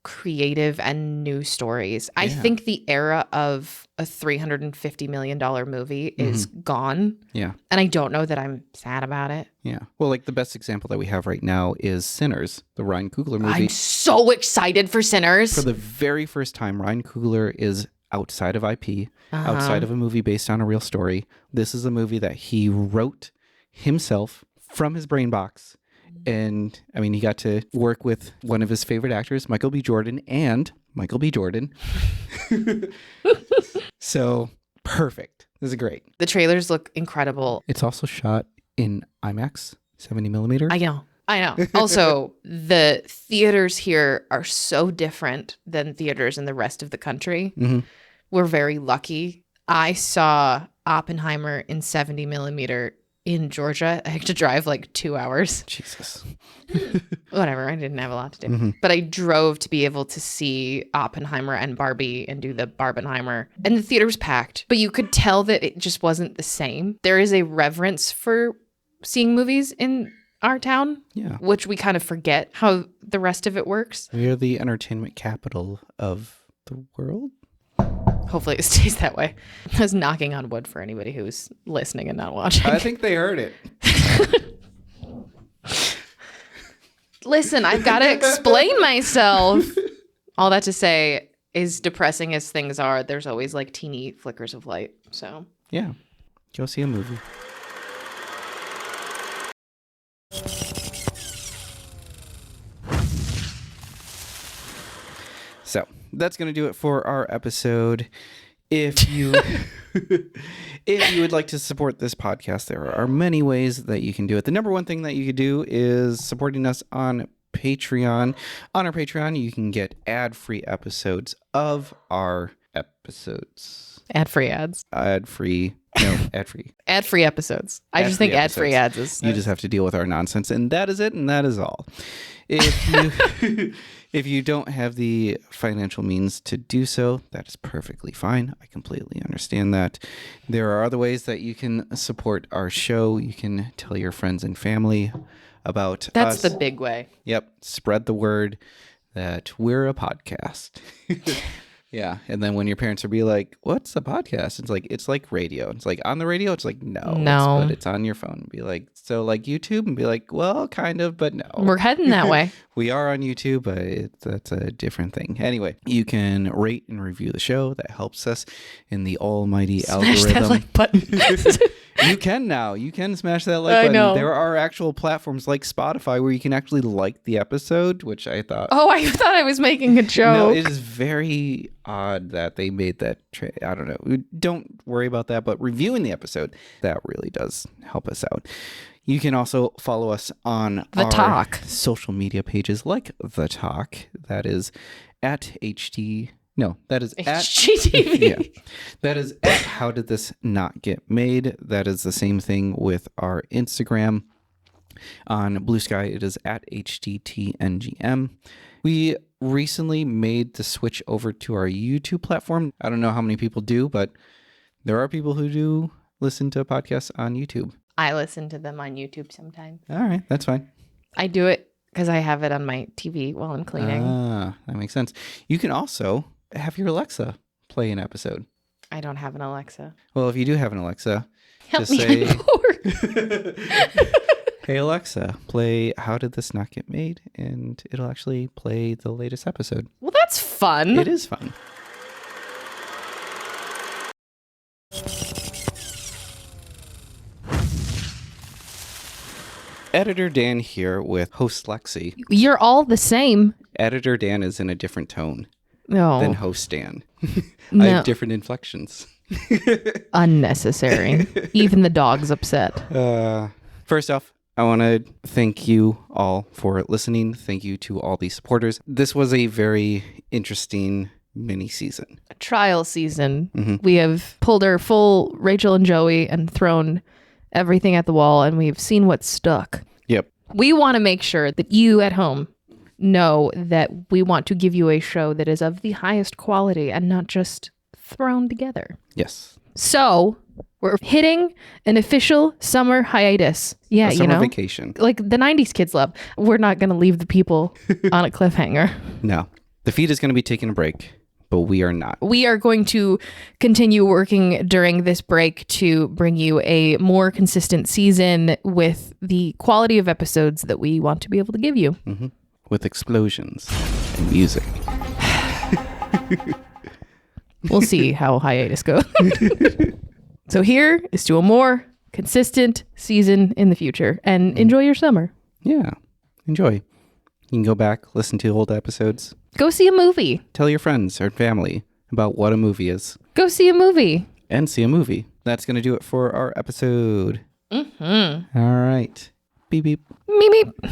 creative and new stories. I think the era of a $350 million movie is gone. Yeah. And I don't know that I'm sad about it. Yeah. Well, like the best example that we have right now is Sinners, the Ryan Coogler movie. I'm so excited for Sinners. For the very first time, Ryan Coogler is outside of IP, outside of a movie based on a real story. This is a movie that he wrote himself from his brain box. And I mean, he got to work with one of his favorite actors, Michael B. Jordan. So perfect. This is great. The trailers look incredible. It's also shot in IMAX, 70 millimeter. I know. Also, the theaters here are so different than theaters in the rest of the country. Mm-hmm. We're very lucky. I saw Oppenheimer in 70 millimeter in Georgia. I had to drive like 2 hours. Jesus. Whatever. I didn't have a lot to do. But I drove to be able to see Oppenheimer and Barbie and do the Barbenheimer. And the theater was packed. But you could tell that it just wasn't the same. There is a reverence for seeing movies in our town. Yeah. Which we kind of forget how the rest of it works. We are the entertainment capital of the world. Hopefully it stays that way. I was knocking on wood for anybody who's listening and not watching. I think they heard it. Listen, I've got to explain myself. All that to say, as depressing as things are, there's always like teeny flickers of light. So yeah, go see a movie. So that's going to do it for our episode. If you would like to support this podcast, there are many ways that you can do it. The number one thing that you could do is supporting us on Patreon. On our Patreon, you can get ad-free episodes of our episodes. Ad-free ads. Ad-free. No, ad-free. Ad-free episodes. I just think ad-free ads is... You just have to deal with our nonsense, and that is it, and that is all. If you don't have the financial means to do so, that is perfectly fine. I completely understand that. There are other ways that you can support our show. You can tell your friends and family about That's us. the big way. Yep. Spread the word that we're a podcast. Yeah. And then when your parents will be like, what's a podcast? It's like radio. It's like on the radio. It's like, no. But it's on your phone. Be like, so like YouTube? And be like, well, kind of, but no. We're heading that way. We are on YouTube, but that's a different thing. Anyway, you can rate and review the show. That helps us in the almighty algorithm. Smash that like button. You can now. You can smash that like button. Know. There are actual platforms like Spotify where you can actually like the episode, which I thought... Oh, I thought I was making a joke. No, it is very odd that they made that... I don't know. Don't worry about that, but reviewing the episode, that really does help us out. You can also follow us on The our Talk. social media pages like The Talk. That is at HT... No, that is at HGTV. Yeah, that is at How Did This Not Get Made. That is the same thing with our Instagram. On Blue Sky, it is at HDTNGM. We recently made the switch over to our YouTube platform. I don't know how many people do, but there are people who do listen to podcasts on YouTube. I listen to them on YouTube sometimes. All right, that's fine. I do it because I have it on my TV while I'm cleaning. Ah, that makes sense. You can also have your Alexa play an episode. I don't have an Alexa. Well, if you do have an Alexa, Help just me, say, I'm bored. hey Alexa, play How Did This Not Get Made? And it'll actually play the latest episode. Well, that's fun. It is fun. Editor Dan here with host Lexi. You're all the same. Editor Dan is in a different tone No. than host Dan. I No. have different inflections. Unnecessary. Even the dog's upset. First off, I want to thank you all for listening. Thank you to all the supporters. This was a very interesting mini season. A trial season. We have pulled our full Rachel and Joey and thrown everything at the wall, and we've seen what's stuck. Yep. We want to make sure that you at home know that we want to give you a show that is of the highest quality and not just thrown together. Yes. So we're hitting an official summer hiatus. Yeah, Summer vacation. Like the 90s kids love. We're not going to leave the people on a cliffhanger. No. The feed is going to be taking a break, but we are not. We are going to continue working during this break to bring you a more consistent season with the quality of episodes that we want to be able to give you. With explosions and music. We'll see how hiatus goes. So here is to a more consistent season in the future, and enjoy your summer. Yeah. Enjoy. You can go back, listen to old episodes. Go see a movie. Tell your friends or family about what a movie is. Go see a movie. And see a movie. That's going to do it for our episode. All right. Beep, beep. Meep, meep.